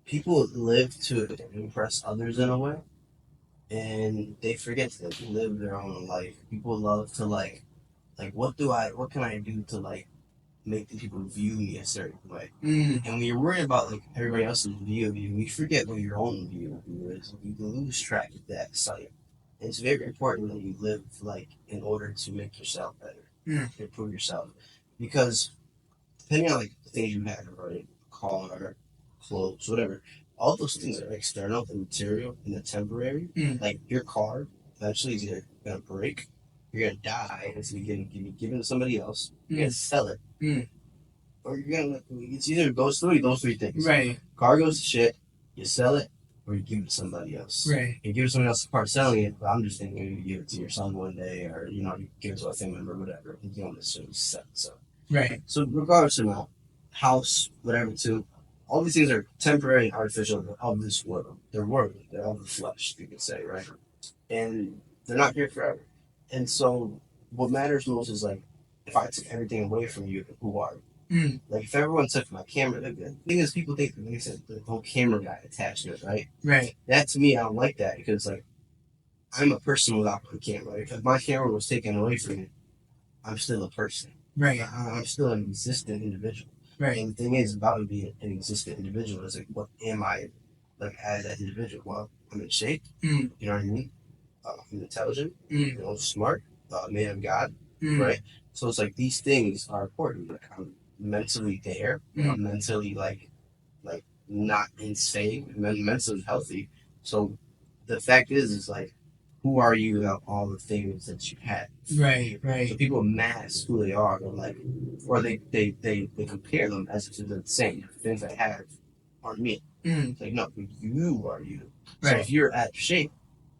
people live to impress others in a way, and they forget to live their own life. People love to what can I do to make the people view me a certain way. And when you're worried about everybody else's view of you, you forget what your own view of you is. You lose track of that sight. And it's very important that you live in order to make yourself better, improve yourself, because depending on the things you have, right, car, clothes, whatever, all those things are external, the material and the temporary. Like your car eventually is either gonna break, you're gonna die, and it's gonna be given to somebody else. You're gonna sell it, or you're gonna. It's either those three things. Right. Car goes to shit, you sell it, or you give it to somebody else. Right. You give it to someone else to part selling it, but I'm just thinking you give it to your son one day, or you give it to a family member, whatever. You don't necessarily sell it. So. Right. So regardless of that, house, whatever, too, all these things are temporary and artificial of this world. They're worldly. They're of the flesh, you could say, right? And they're not here forever. And so what matters most is if I took everything away from you, who are you? If everyone took my camera, the thing is, people think, like I said, the whole camera guy attached to it, right? Right. That to me, I don't like that because I'm a person without a camera. If my camera was taken away from me, I'm still a person. Right. I'm still an existent individual. Right. And the thing is about me being an existent individual is what am I as that individual? Well, I'm in shape. You know what I mean? I'm intelligent. Smart. Man of God. Right. So it's these things are important. I'm mentally there. I'm mentally not insane. Mentally healthy. So the fact is who are you without all the things that you had? Right, right. So people mask who they are, or they compare them as if they're the same. The things I have aren't me. It's no, you are you. Right. So if you're out of shape,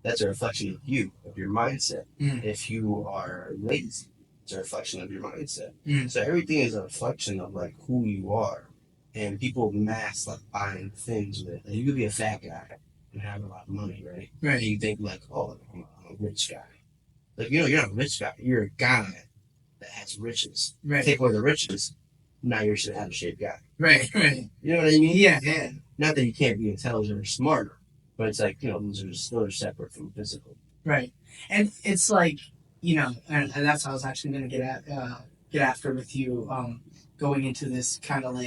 that's a reflection of you, of your mindset. If you are lazy, it's a reflection of your mindset. So everything is a reflection of who you are. And people mask buying things with it. You could be a fat guy and have a lot of money, right? Right. And you think oh, I'm a rich guy. You're not a rich guy. You're a guy that has riches. Right. Take away the riches, now you're just an out of shape guy. Right, right. You know what I mean? Yeah, yeah. Not that you can't be intelligent or smarter, but it's those are separate from physical. Right. And it's and that's what I was actually going to get after with you going into this kind of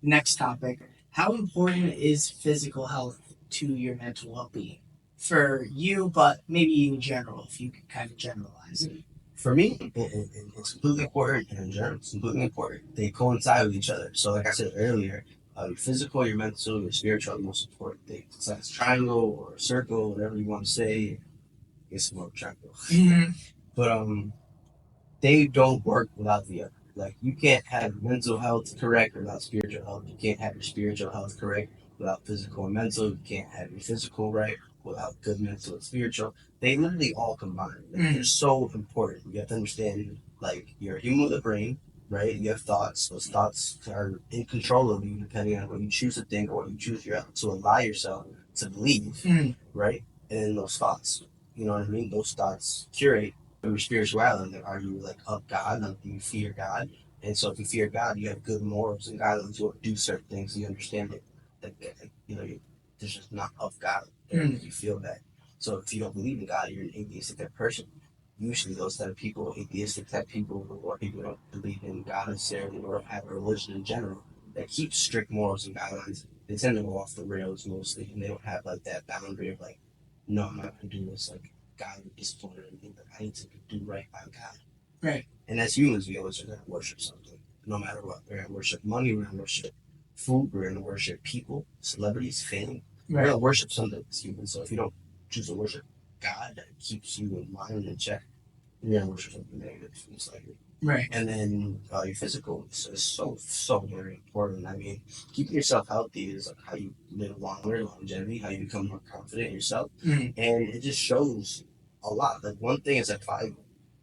next topic. How important is physical health to your mental well-being for you, but maybe in general, if you could kind of generalize it? For me, it's completely important, and in general, it's completely important. They coincide with each other. So, like I said earlier, your physical, your mental, your spiritual are the most important things. It's like a triangle or a circle, whatever you want to say. I guess it's more of a triangle. But they don't work without the other. You can't have mental health correct without spiritual health. You can't have your spiritual health correct without physical and mental. You can't have your physical right without good mental and spiritual. They literally all combine. Like, they're so important. You have to understand, like, you're a human with a brain, right? You have thoughts. Those thoughts are in control of you depending on what you choose to think or what you choose to allow yourself to believe, right? And then those thoughts, you know what I mean? Those thoughts curate your spirituality. Like, are you like of God? Like, do you fear God? And so if you fear God, you have good morals and guidelines. You do certain things. You understand that you know, there's just not of God there to make you feel bad. So if you don't believe in God, you're an atheistic type person. Usually those type of people, atheistic type people, or people who don't believe in God necessarily or have a religion in general that keeps strict morals and guidelines, they tend to go off the rails mostly, and they don't have like that boundary of like, no, I'm not gonna do this. Like, God would discipline or anything, but I need to do right by God. Right. And as humans, we always are going to worship something, no matter what. We're going to worship money, we're going to worship food, we're going to worship people, celebrities, fame. We're going to worship something as humans. So if you don't choose to worship God that keeps you in line and in check, you're going to worship something negative, most likely. Right. And then your physical is so very important. I mean, keeping yourself healthy is like how you live longer, longevity, how you become more confident in yourself, and it just shows a lot. Like, one thing is if I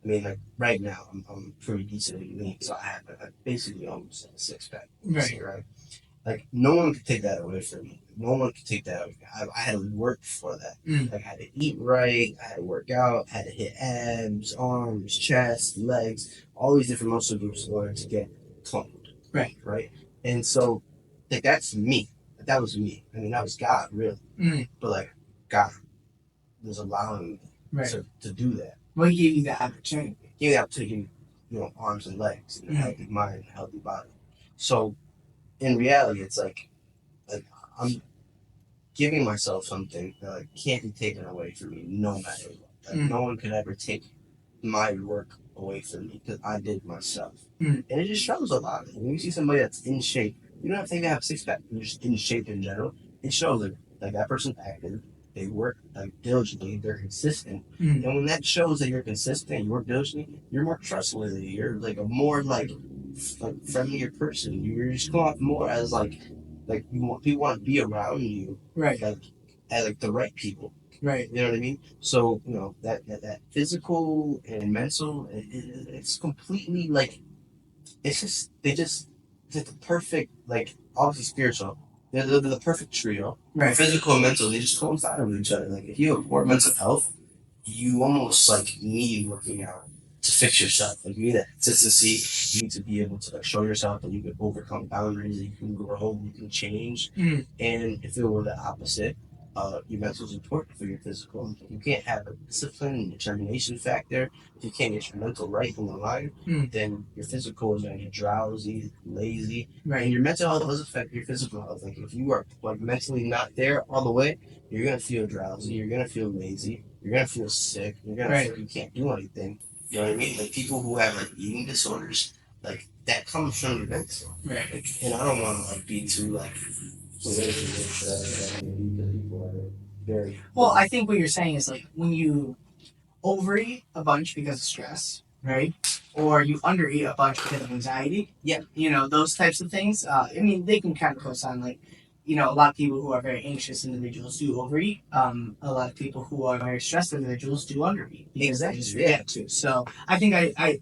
mean, like, right now I'm pretty decently lean, so I basically almost a six pack, right? Like, no one could take that away from me. No one could take that away. I had to work for that. Like, I had to eat right. I had to work out. I had to hit abs, arms, chest, legs, all these different muscle groups in order to get toned. Right. And so, like, that's me. Like, that was me. I mean, that was God, really. But like, God was allowing me to do that. What gave you the opportunity? Give me the opportunity, arms and legs, and a healthy mind, a healthy body. So in reality, it's like I'm giving myself something that like can't be taken away from me, no matter what. Like, no one could ever take my work away from me because I did myself, and it just shows a lot. When you see somebody that's in shape, you don't have to have a six pack. You're just in shape in general. It shows like that person's active. They work like diligently. They're consistent, and when that shows that you're consistent, you work diligently, you're more trustworthy. You're like a more like friendlier person. You're just come off more as like people want to be around you, like as like the right people. Right. You know what I mean? So, that physical and mental, it's completely like, it's the perfect, like, obviously spiritual. They're the perfect trio. Right. Physical and mental, they just coincide with each other. Like, if you have poor mental health, you almost like need working out to fix yourself. Like, you need that consistency. You need to be able to like show yourself that you can overcome boundaries, that you can grow, you can change. And if it were the opposite, your mental is important for your physical. You can't have a discipline and determination factor. If you can't get your mental right in the line, then your physical is going to get drowsy, lazy, and your mental health does affect your physical health. Like, if you are like mentally not there all the way, you're gonna feel drowsy. You're gonna feel lazy. You're gonna feel sick. You're gonna feel you can't do anything. You know what I mean? Like, people who have like eating disorders, like, that comes from your mental. Like, and I don't want to like be too like because people are very Well, I think what you're saying is like when you overeat a bunch because of stress, right? Or you undereat a bunch because of anxiety. Yeah. Those types of things. I mean, they can kind of co-sign. Like, a lot of people who are very anxious individuals do overeat. A lot of people who are very stressed individuals do undereat because they just forget to. So I think I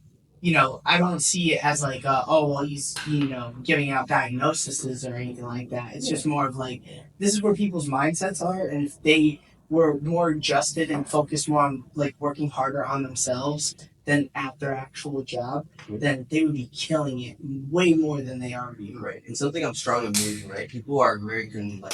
don't see it as like, he's, giving out diagnoses or anything like that. It's just more of like, this is where people's mindsets are, and if they were more adjusted and focused more on like working harder on themselves than at their actual job, then they would be killing it way more than they already are. Right. And something I'm strong in believing, right? People are very like,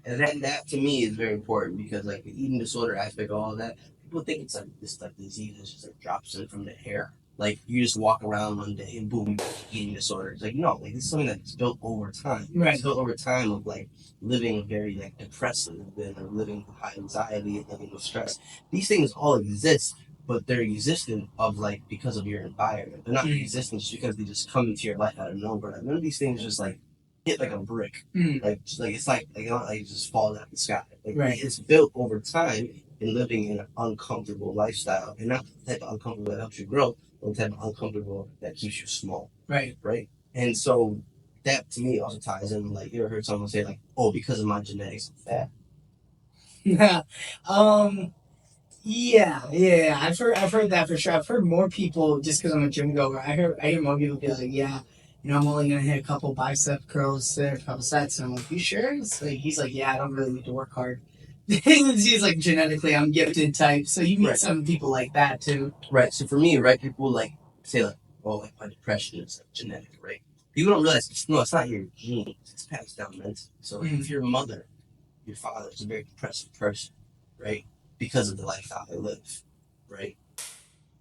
and that to me is very important because like the eating disorder aspect, all of that, people think it's like this like disease that just like drops in from the air. Like, you just walk around one day and boom, eating disorder. It's like, no, like, this is something that's built over time. It's built over time of like living very like depressive and living with high anxiety and living with stress. These things all exist, but they're existent of like because of your environment. They're not existent just because they just come into your life out of nowhere. Like, none of these things just like hit like a brick. Like, just, like, it's like it just falls out of the sky. Like, it's built over time in living in an uncomfortable lifestyle, and not the type of uncomfortable that helps you grow, but the type of uncomfortable that keeps you small. Right. And so that to me also ties in, like, you ever heard someone say, like, oh, because of my genetics, I'm fat? Yeah. I've heard that for sure. I've heard more people just because I'm a gym goer. I hear more people be like, yeah, I'm only gonna hit a couple bicep curls there, a couple sets. And I'm like, you sure? It's like he's like, yeah, I don't really need to work hard. He's like genetically, I'm gifted type. So you meet Right. some people like that too. Right. So for me, right, people like say like, oh, like my depression is like genetic, right? People don't realize it's not your genes. It's passed down mentally. So like, if your mother, your father is a very depressive person, right, because of the lifestyle they live, right,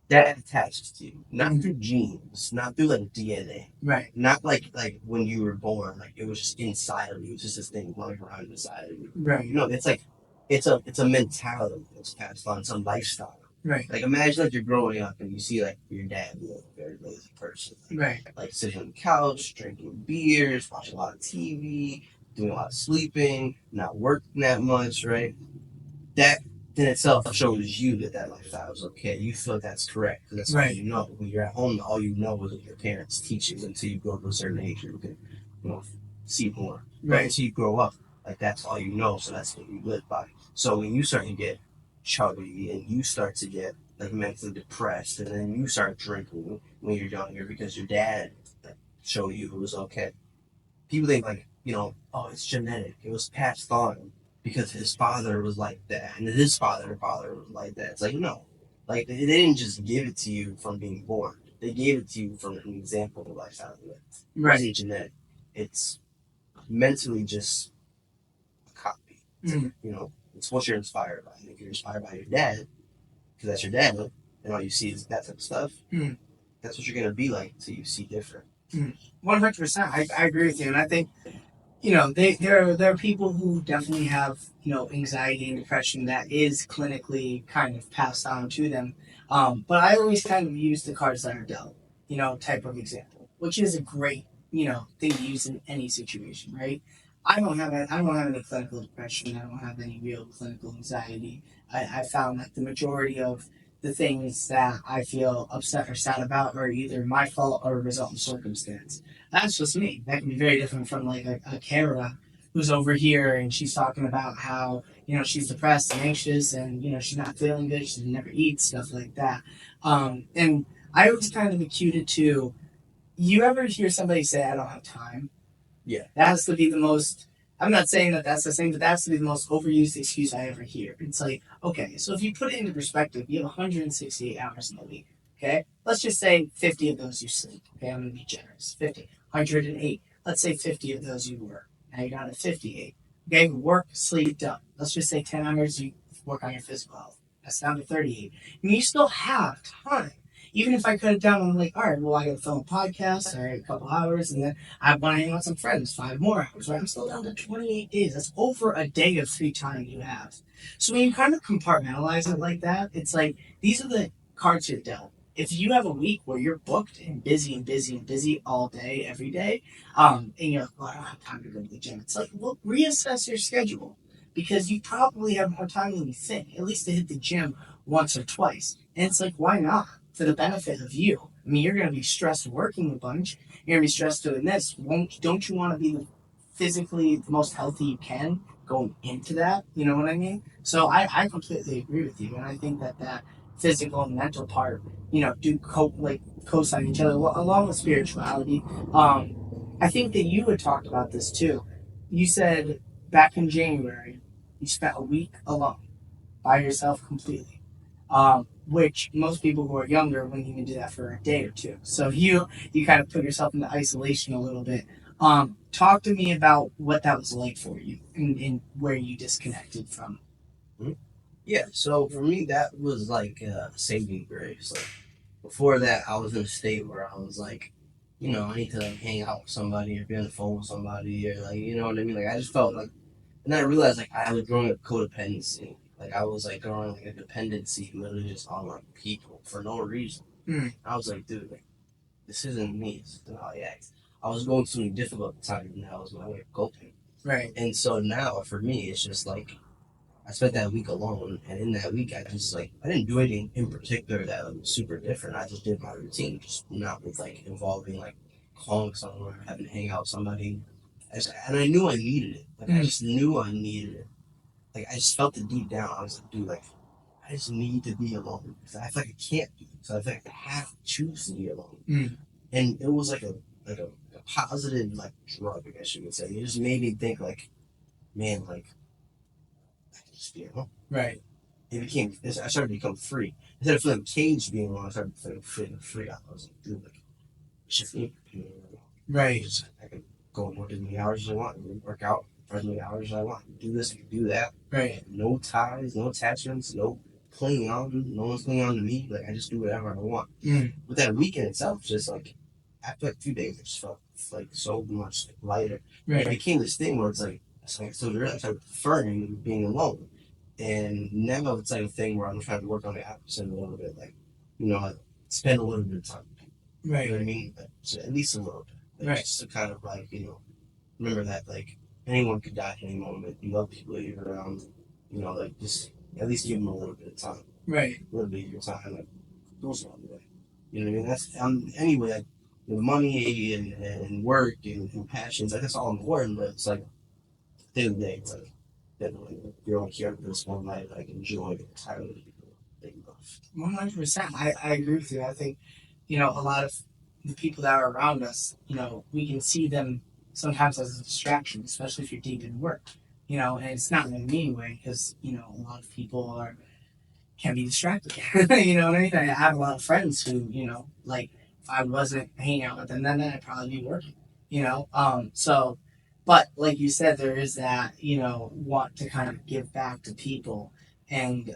that attaches to you, not through genes, not through like DNA, Right. not like when you were born, like it was just inside of you. It's just this thing running around inside of you. Right. It's like it's a mentality that's passed on. It's a lifestyle. Right. Like imagine like you're growing up and you see like your dad being a very lazy person. Right. Like sitting on the couch, drinking beers, watching a lot of TV, doing a lot of sleeping, not working that much, right? That in itself shows you that lifestyle is okay. You feel that's correct because that's all you know. When you're at home, all you know is what your parents teach you until you grow to a certain age. You can, see more. But until you grow up, like that's all you know. So that's what you live by. So when you start to get chubby and you start to get like mentally depressed, and then you start drinking when you're younger because your dad showed you it was okay. People think like oh, it's genetic. It was passed on because his father was like that, and his father was like that. It's like no, like they didn't just give it to you from being born. They gave it to you from an example of lifestyle you lived. Right. It wasn't genetic. It's mentally just a copy. It's what you're inspired by. And if you're inspired by your dad, because that's your dad, and all you see is that type of stuff, that's what you're gonna be like until you see different. 100%. I agree with you, and I think there are people who definitely have anxiety and depression that is clinically kind of passed on to them. But I always kind of use the cards that are dealt, type of example, which is a great thing to use in any situation, right? I don't have any clinical depression. I don't have any real clinical anxiety. I found that the majority of the things that I feel upset or sad about are either my fault or a result of circumstance. That's just me. That can be very different from like a Kara who's over here and she's talking about how she's depressed and anxious and she's not feeling good. She never eats stuff like that. And I always kind of acute it to. You ever hear somebody say, "I don't have time"? Yeah. That has to be the most. I'm not saying that that's the same, but that has to be the most overused excuse I ever hear. It's like, okay, so if you put it into perspective, you have 168 hours in a week. Okay, let's just say 50 of those you sleep. Okay, I'm gonna be generous. 50, 108. Let's say 50 of those you work. Now you're down to 58. Okay, work, sleep, done. Let's just say 10 hours you work on your physical health. That's down to 38. And you still have time. Even if I cut it down, I'm like, all right, well, I got to film a podcast, all right, a couple hours, and then I want to hang out with some friends, 5 more hours, right? I'm still down to 28 days. That's over a day of free time you have. So when you kind of compartmentalize it like that, it's like, these are the cards you're dealt. If you have a week where you're booked and busy and busy and busy all day, every day, and you're like, well, I don't have time to go to the gym. It's like, well, reassess your schedule because you probably have more time than you think, at least to hit the gym once or twice. And it's like, why not? For the benefit of you. I mean, you're going to be stressed working a bunch. You're going to be stressed doing this. Don't you want to be physically the most healthy you can going into that? You know what I mean? So I completely agree with you. And I think that physical and mental part, do co-sign each other along with spirituality. I think that you had talked about this too. You said back in January, you spent a week alone by yourself completely. Which most people who are younger wouldn't even do that for a day or two. So you kind of put yourself into isolation a little bit. Talk to me about what that was like for you and where you disconnected from. Yeah, so for me that was like a saving grace. Like before that, I was in a state where I was like, I need to like hang out with somebody or be on the phone with somebody or like, you know what I mean? Like I just felt like, and then I realized like I was growing a codependency. Like I was like growing like a dependency literally just on like people for no reason. I was like, dude, like this isn't me. This isn't how I act. I was going through something difficult at the time, and that was my way of coping. Right. And so now for me, it's just like I spent that week alone, and in that week, I just like I didn't do anything in particular that was super different. I just did my routine, just not with like involving like calling someone, having to hang out with somebody. And I knew I needed it. Like, I just knew I needed it. Like, I just felt it deep down. I was like, dude, like, I just need to be alone. Because I feel like I can't be. So I feel like I have to choose to be alone. And it was like a positive, like, drug, I guess you could say. It just made me think, like, man, like, I can just be alone. Right. I started to become free. Instead of feeling caged being alone, I started feeling free. I was like, dude, like, I should feel right. I can go and work as many hours as I want, work out for as many hours as I want, do this, do that. Right. No ties, no attachments, no clinging on. No one's clinging on to me. Like, I just do whatever I want. But that weekend itself, just like after like 2 days, I just felt like so much lighter. Right. It became this thing where it's like I started preferring being alone. And now it's like a thing where I'm trying to work on the opposite a little bit. Like, like, spend a little bit of time with people. Right. You know what I mean? Like, so at least a little bit. Like, right. Just to kind of like, remember that like anyone could die at any moment. You love people that you're around. Like just at least give them a little bit of time. Right. A little bit of your time. Like, goes along the way. You know what I mean? That's anyway. Like, money and work and passions. Like, that's all important. But it's like at the end of the day, like, definitely, you're only here for this one night. Like, enjoy the time with people that you love. 100%. I agree with you. I think, a lot of the people that are around us, we can see them sometimes as a distraction, especially if you're deep in work, and it's not in a mean way because, a lot of people can be distracted. You know what I mean? I have a lot of friends who, like, if I wasn't hanging out with them, then I'd probably be working, so, but like you said, there is that, want to kind of give back to people and,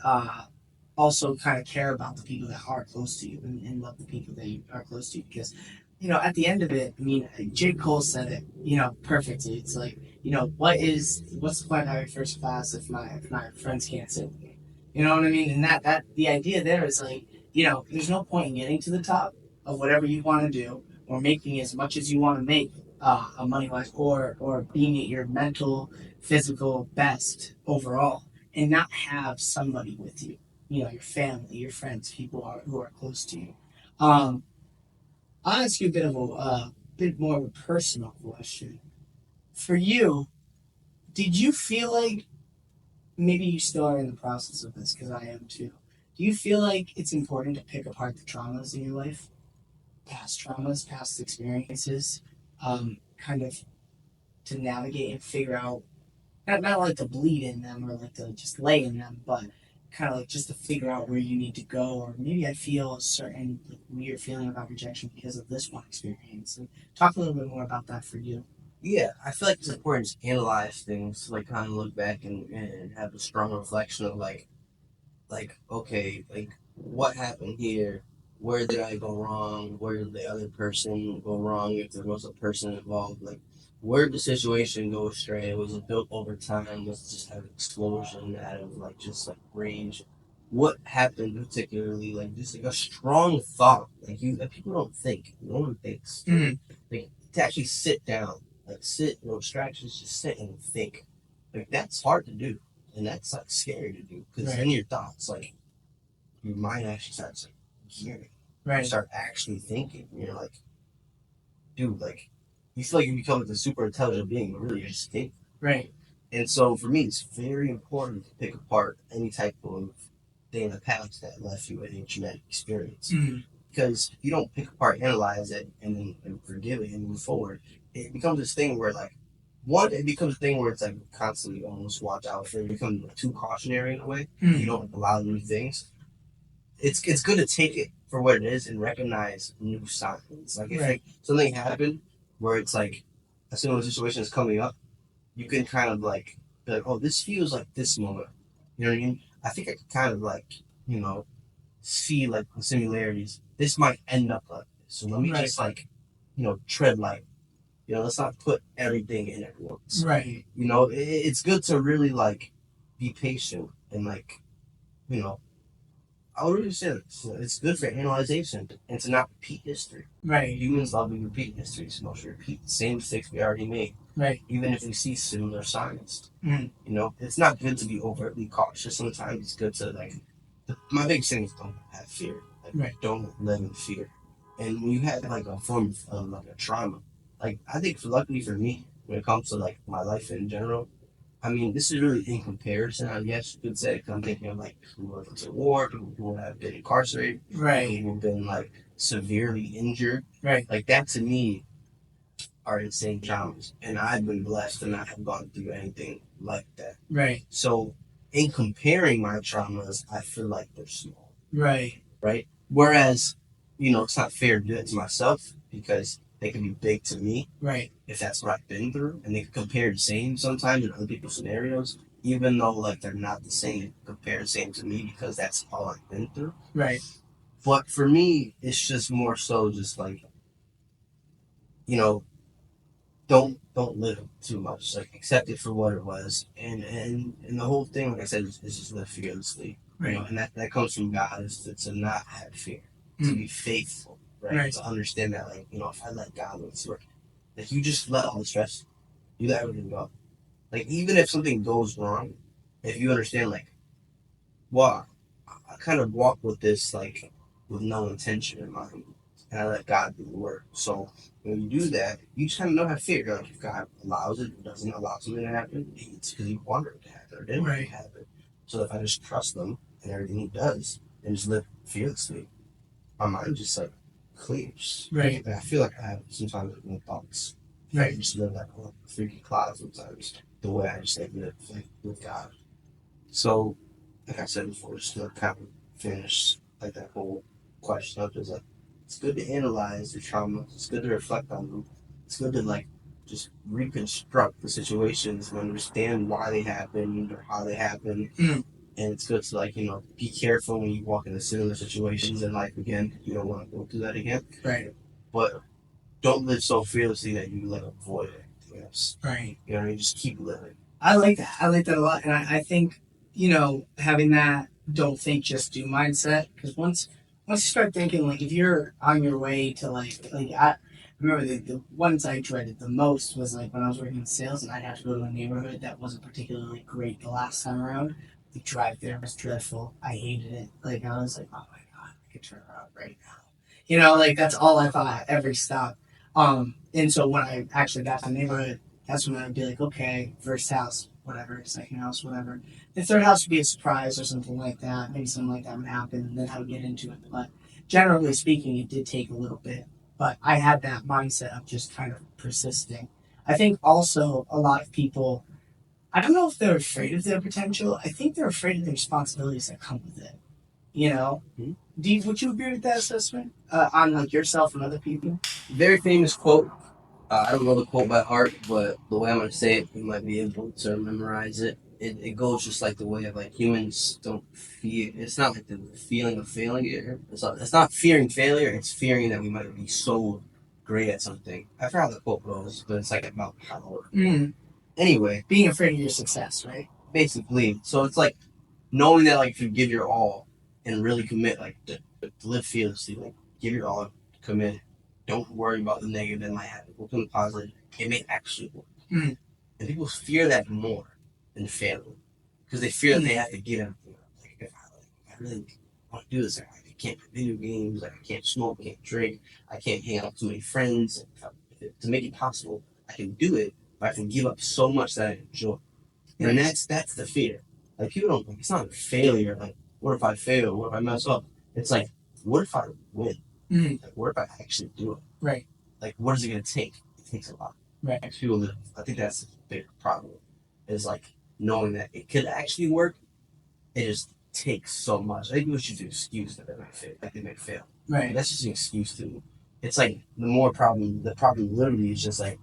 also kind of care about the people that are close to you and love the people that you are close to because, at the end of it, I mean, J. Cole said it, perfectly. It's like, what's the point of having first class if my friends can't sit with me? You know what I mean? And that the idea there is like, there's no point in getting to the top of whatever you want to do or making as much as you want to make money wise or being at your mental, physical best overall and not have somebody with you. Your family, your friends, people who are close to you. I'll ask you a bit more of a personal question. For you, did you feel like maybe you still are in the process of this because I am too? Do you feel like it's important to pick apart the traumas in your life, past traumas, past experiences, kind of to navigate and figure out not like to bleed in them or like to just lay in them, but kind of like just to figure out where you need to go, or maybe I feel a certain like, weird feeling about rejection because of this one experience. And talk a little bit more about that for you. Yeah, I feel like it's important to analyze things, like kind of look back and have a strong reflection of like okay, like what happened here? Where did I go wrong? Where did the other person go wrong? If there was a person involved, like where did the situation go astray? Was it built over time? Was it just an explosion out of like just like rage? What happened particularly? Like just like a strong thought, like that people don't think. No one thinks. Like to actually sit down, like sit, no distractions, just sit and think. Like that's hard to do. And that's like scary to do because then your thoughts, like your mind actually starts like gearing. Right. You start actually thinking. And you're like, dude, like you feel like you become like a super intelligent being, but really you're just thinking. Right. And so for me, it's very important to pick apart any type of thing in the past that left you with a traumatic experience. Because if you don't pick apart, analyze it, and then forgive it and move forward, it becomes this thing where like. One, it becomes a thing where it's like constantly almost watch out for it. You become too cautionary in a way. You don't allow new things. It's good to take it for what it is and recognize new signs. Like if like, something happened where it's like a similar situation is coming up, you can kind of like be like, oh, this feels like this moment. You know what I mean? I think I can kind of like, see like the similarities. This might end up like this. So let me just like, tread light. Let's not put everything in at once. Right. It's good to really like be patient and like, I would really say this. It's good for analyzation and to not repeat history. Right. Humans love to repeat history, so we repeat the same mistakes we already made. Right. Even if we see similar signs. It's not good to be overtly cautious. Sometimes it's good to like. My biggest thing is don't have fear. Like, don't live in fear. And when you have like a form of like a trauma, like I think luckily for me, when it comes to like my life in general, I mean, this is really in comparison, I guess you could say, 'cause I'm thinking of like people who went to war, people who have been incarcerated, Right. people who've been like severely injured. Right. Like that to me are insane traumas. And I've been blessed to not have gone through anything like that. Right. So in comparing my traumas, I feel like they're small. Right. Right? Whereas, it's not fair to do it to myself because they can be big to me. Right. If that's what I've been through, and they can compare the same sometimes in other people's scenarios, even though like they're not the same, compare the same to me because that's all I've been through. Right. But for me, it's just more so just like, don't live it too much. Like accept it for what it was, and the whole thing, like I said, is just live fearlessly. Right. And that comes from God is to not have fear, to be faithful, right? To understand that, like if I let God do His work, like you just let all the stress, you let everything go. Like even if something goes wrong, if you understand, like, well, I kind of walk with this like with no intention in mind, and I let God do the work. So when you do that, you just kind of know how to figure. Like if God allows it, or doesn't allow something to happen, it's because He wanted it to happen or didn't want it to happen. So if I just trust Him and everything He does, and just live fearlessly, my mind just like clears. Right. And I feel like I have sometimes no thoughts. Right. I just live like a freaking cloud sometimes. The way I just like live like, with God. So, like I said before, just to kind of finish like that whole question up is like it's good to analyze the trauma. It's good to reflect on them. It's good to like just reconstruct the situations and understand why they happened or how they happened. Mm. And it's good to like be careful when you walk into similar situations in life again. You don't want to go through that again. Right. But don't live so fearlessly that you like avoid everything else. Right. You know what I mean? Just keep living. I like that. I like that a lot, and I think having that don't think, just do mindset. Because once you start thinking, like if you're on your way to I remember the ones I dreaded the most was like when I was working in sales and I'd have to go to a neighborhood that wasn't particularly great the last time around. The drive there was dreadful. I hated it. Like I was like, oh my god, I could turn around right now. Like that's all I thought every stop. And so when I actually got to the neighborhood, that's when I'd be like, okay, first house, whatever, second house, whatever. The third house would be a surprise or something like that. Maybe something like that would happen, and then I would get into it. But generally speaking, it did take a little bit. But I had that mindset of just kind of persisting. I think also a lot of people, I don't know if they're afraid of their potential. I think they're afraid of the responsibilities that come with it. Mm-hmm. Would you agree with that assessment on like yourself and other people? Very famous quote. I don't know the quote by heart, but the way I'm going to say it, you might be able to memorize it. It goes just like the way of like humans don't fear. It's not like the feeling of failure. It's not fearing failure. It's fearing that we might be so great at something. I forgot how the quote goes, but it's like about power. Mm. Anyway, Being afraid of your success, right? basically, so it's like knowing that like if you give your all and really commit, like to live fearlessly, like give your all, commit. Don't worry about the negative that might happen. Look on the positive. It may actually work. Mm. And people fear that more than failing because they fear that they have to give everything up. Like, if I really want to do this, I can't play video games. Like, I can't smoke, I can't drink, I can't hang out with too many friends. To make it possible, I can do it, but I can give up so much that I enjoy. And that's the fear. Like people don't. Like, it's not a failure. Like, what if I fail? What if I mess up? It's like, what if I win? Mm. Like, what if I actually do it? Right. Like, what is it going to take? It takes a lot. Right. Like, people live. I think that's the big problem. Is like knowing that it could actually work. It just takes so much. I think people should do excuse that they might fail. Like they might fail. Right. But that's just an excuse to me. It's like the problem literally is just like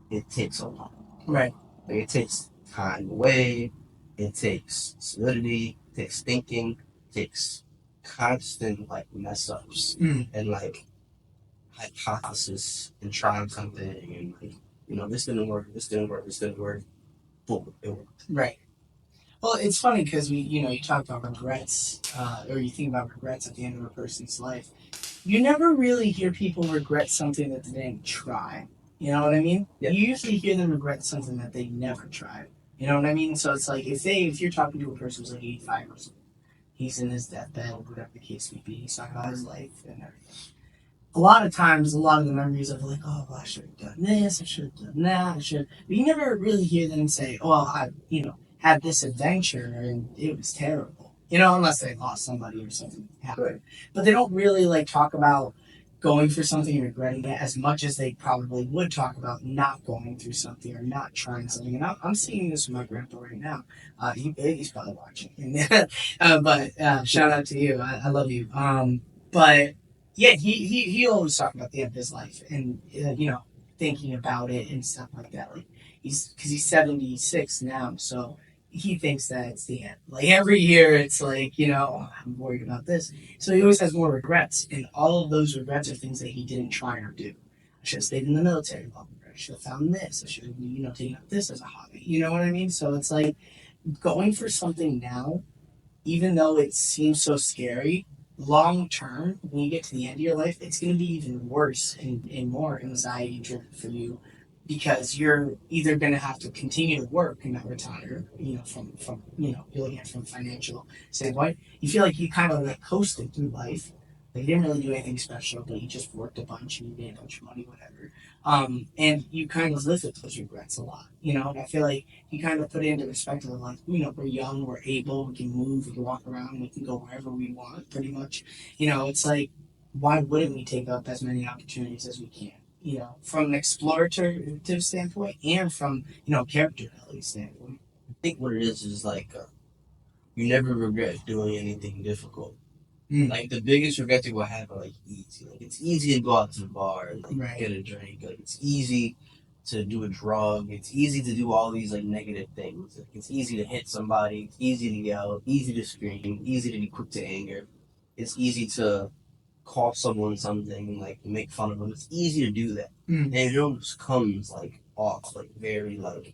it takes so long. Right. Like it takes time away. It takes solidity. It takes thinking. It takes constant like mess ups and like hypothesis and trying something and like this didn't work. This didn't work. This didn't work. Boom, it worked. Right. Well, it's funny because you talk about regrets, or you think about regrets at the end of a person's life. You never really hear people regret something that they didn't try. You know what I mean? Yeah. You usually hear them regret something that they never tried. You know what I mean? So it's like if you're talking to a person who's like 85 or something, he's in his deathbed, whatever the case may be, he's talking about his life and everything. a lot of times, a lot of the memories of like, oh, well, I should have done this, I should have done that, I should. But you never really hear them say, oh, I, had this adventure and it was terrible. Unless they lost somebody or something happened. Right. But they don't really like talk about going through something and regretting it as much as they probably would talk about not going through something or not trying something. And I'm seeing this with my grandpa right now. He's probably watching. But shout out to you. I love you. But yeah, he always talked about the end of his life and thinking about it and stuff like that. Like he's 76 now, so he thinks that it's the end. Like every year, it's like I'm worried about this. So he always has more regrets, and all of those regrets are things that he didn't try or do. I should have stayed in the military longer. I should have found this. I should have taken up this as a hobby. You know what I mean? So it's like going for something now, even though it seems so scary, long term, when you get to the end of your life, it's going to be even worse and more anxiety driven for you because you're either going to have to continue to work and not retire, from you're looking at it from a financial standpoint. You feel like you kind of like coasted through life. Like you didn't really do anything special, but you just worked a bunch and you made a bunch of money, whatever. And you kind of live with those regrets a lot, and I feel like you kind of put it into perspective of like, we're young, we're able, we can move, we can walk around, we can go wherever we want, pretty much. It's like, why wouldn't we take up as many opportunities as we can? From an explorative standpoint and from, character building standpoint. I think what it is like you never regret doing anything difficult. Like the biggest regrets you will have are like easy. Like it's easy to go out to the bar and like Right. get a drink. Like it's easy to do a drug. It's easy to do all these like negative things. Like, it's easy to hit somebody. It's easy to yell. Easy to scream. Easy to be quick to anger. It's easy to call someone something and like make fun of them. It's easy to do that, and it almost comes like off like very like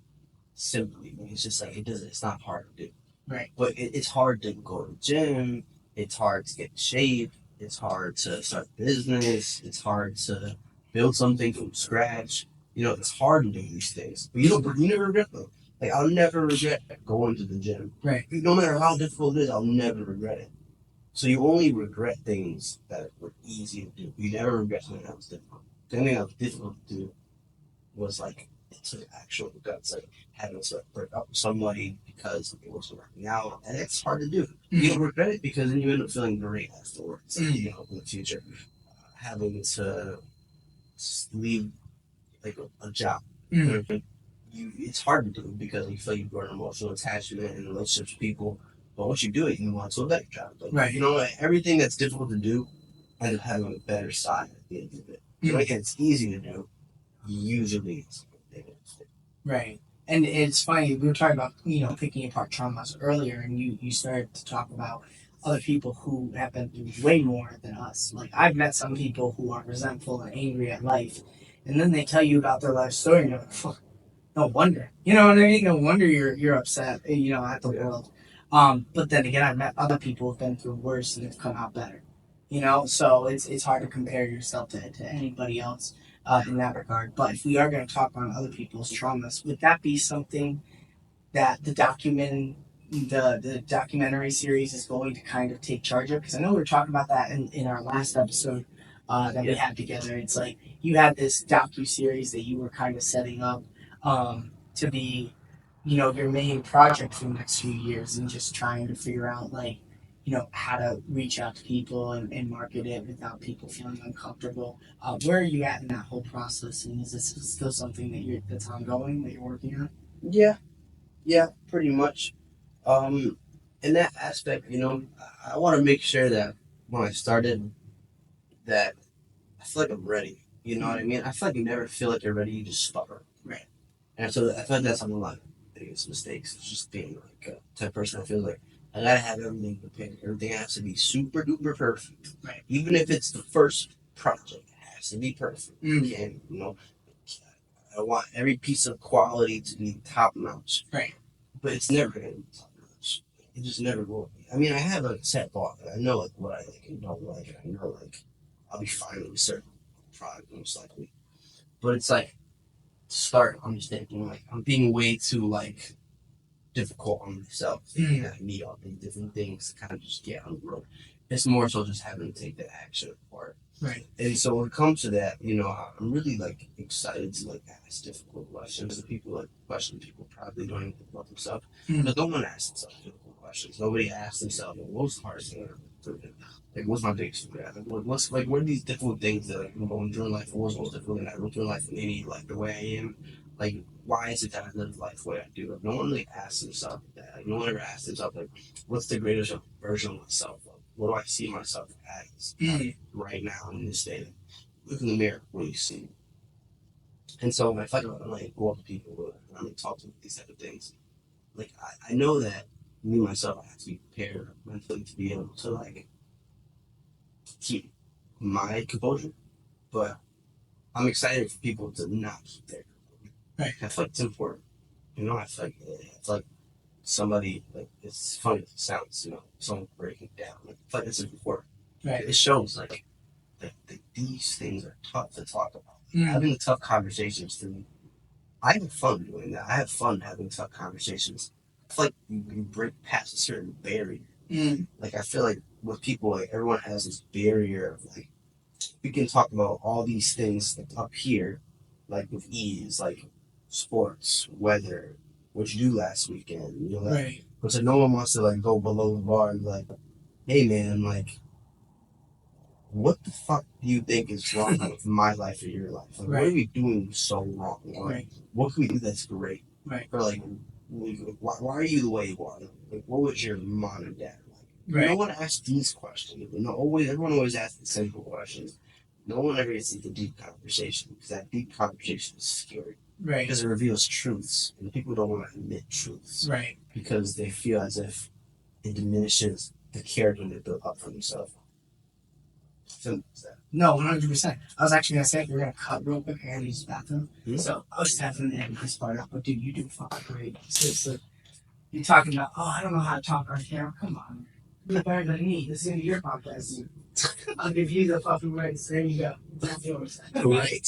simply. Like, it's just like it doesn't. It's not hard to do. Right. But it's hard to go to the gym. It's hard to get in shape. It's hard to start a business. It's hard to build something from scratch. It's hard to do these things. But you never regret them. Like I'll never regret going to the gym. Right. No matter how difficult it is, I'll never regret it. So you only regret things that were easy to do. You never regret something that was difficult. The only thing that was difficult to do was like it took actual guts, like having to break up with somebody because it wasn't working out, and it's hard to do. You don't regret it because then you end up feeling great afterwards. In the future, having to leave like a job. It's hard to do because you feel you've got an emotional attachment and relationships with people. But once you do it, you want to a better job. Like, Right. Everything that's difficult to do ends up having a better side at the end of it. So like it's easy to do. Usually it's negative. Right. And it's funny, we were talking about, picking apart traumas earlier, and you started to talk about other people who have been through way more than us. Like, I've met some people who are resentful and angry at life, and then they tell you about their life story, and you're like, "Fuck, no wonder." You know what I mean? No wonder you're upset, at the world. But then again, I've met other people who've been through worse and have come out better. So it's hard to compare yourself to anybody else in that regard. But if we are going to talk on other people's traumas, would that be something that the documentary series is going to kind of take charge of? Because I know we were talking about that in our last episode that we had together. It's like you had this docu-series that you were kind of setting up to be, your main project for the next few years, and just trying to figure out like, how to reach out to people and market it without people feeling uncomfortable. Where are you at in that whole process, and is this still something that's ongoing that you're working on? Yeah, pretty much. In that aspect, I want to make sure that when I started, that I feel like I'm ready. You know what I mean? I feel like you never feel like you're ready. You just stutter. Right. And so I feel like that's one of my biggest mistakes. It's just being like a type of person that feels like I gotta have everything prepared. Everything has to be super duper perfect. Right. Even if it's the first project, it has to be perfect. And I want every piece of quality to be top notch. Right. But it's never gonna be top notch. It just never will be. I mean, I have a set thought. I know like what I like and don't like. I know like I'll be fine with a certain product most likely. But it's like to start, I'm just thinking like I'm being way too like difficult on myself. Thinking I need all these different things to kind of just get on the road. It's more so just having to take the action part. Right. And so when it comes to that, I'm really like excited to like ask difficult questions. The people like question people probably don't even think about themselves. But no one asks themselves difficult questions. Nobody asks themselves, well, what's the hardest thing to do? Like, what's my biggest regret? Like, what's like, what are these difficult things that like I'm going through in life? What's most difficult that I go through in life in any like the way I am? Like, why is it that I live life the way I do? Like, no one really asks themselves that. Like, no one ever asks themselves like, what's the greatest version of myself? Like, what do I see myself as right now in this day? Look in the mirror. What do you see? And so when I fight about it, like go up to people and I'm like talk to them these type of things. Like I know that me myself, I have to be prepared mentally to be able to like keep my composure, but I'm excited for people to not keep their composure. Right. I feel like it's important. I feel like somebody like it's funny as it sounds, someone breaking down. Like, I feel like it's important. Right. It shows like that these things are tough to talk about. Having tough conversations through I have fun doing that. I have fun having tough conversations. I feel like you break past a certain barrier. Like I feel like with people, like everyone has this barrier of like we can talk about all these things like, up here, like with ease, like sports, weather, what you do last weekend, Right. But so no one wants to like go below the bar and be like, hey man, like what the fuck do you think is wrong with my life or your life? Like, what are we doing so wrong? Like, what can we do that's great? Right. Or like, why are you the way you are? Like, what was your mom and dad like? Right. No one asks these questions. Everyone always asks the simple questions. No one ever gets into deep conversation because that deep conversation is scary. Right. Because it reveals truths, and people don't want to admit truths. Right. Because they feel as if it diminishes the character they built up for themselves. No, 100%. I was actually gonna say we're gonna cut real quick. I gotta use the bathroom. So I was having to edit this part out, but dude, you do fucking great. Seriously, you're talking about, I don't know how to talk on camera. Come on, you're better than me. This is gonna be your podcast. I'll give you the fucking rights. There you go. That's yours. Right.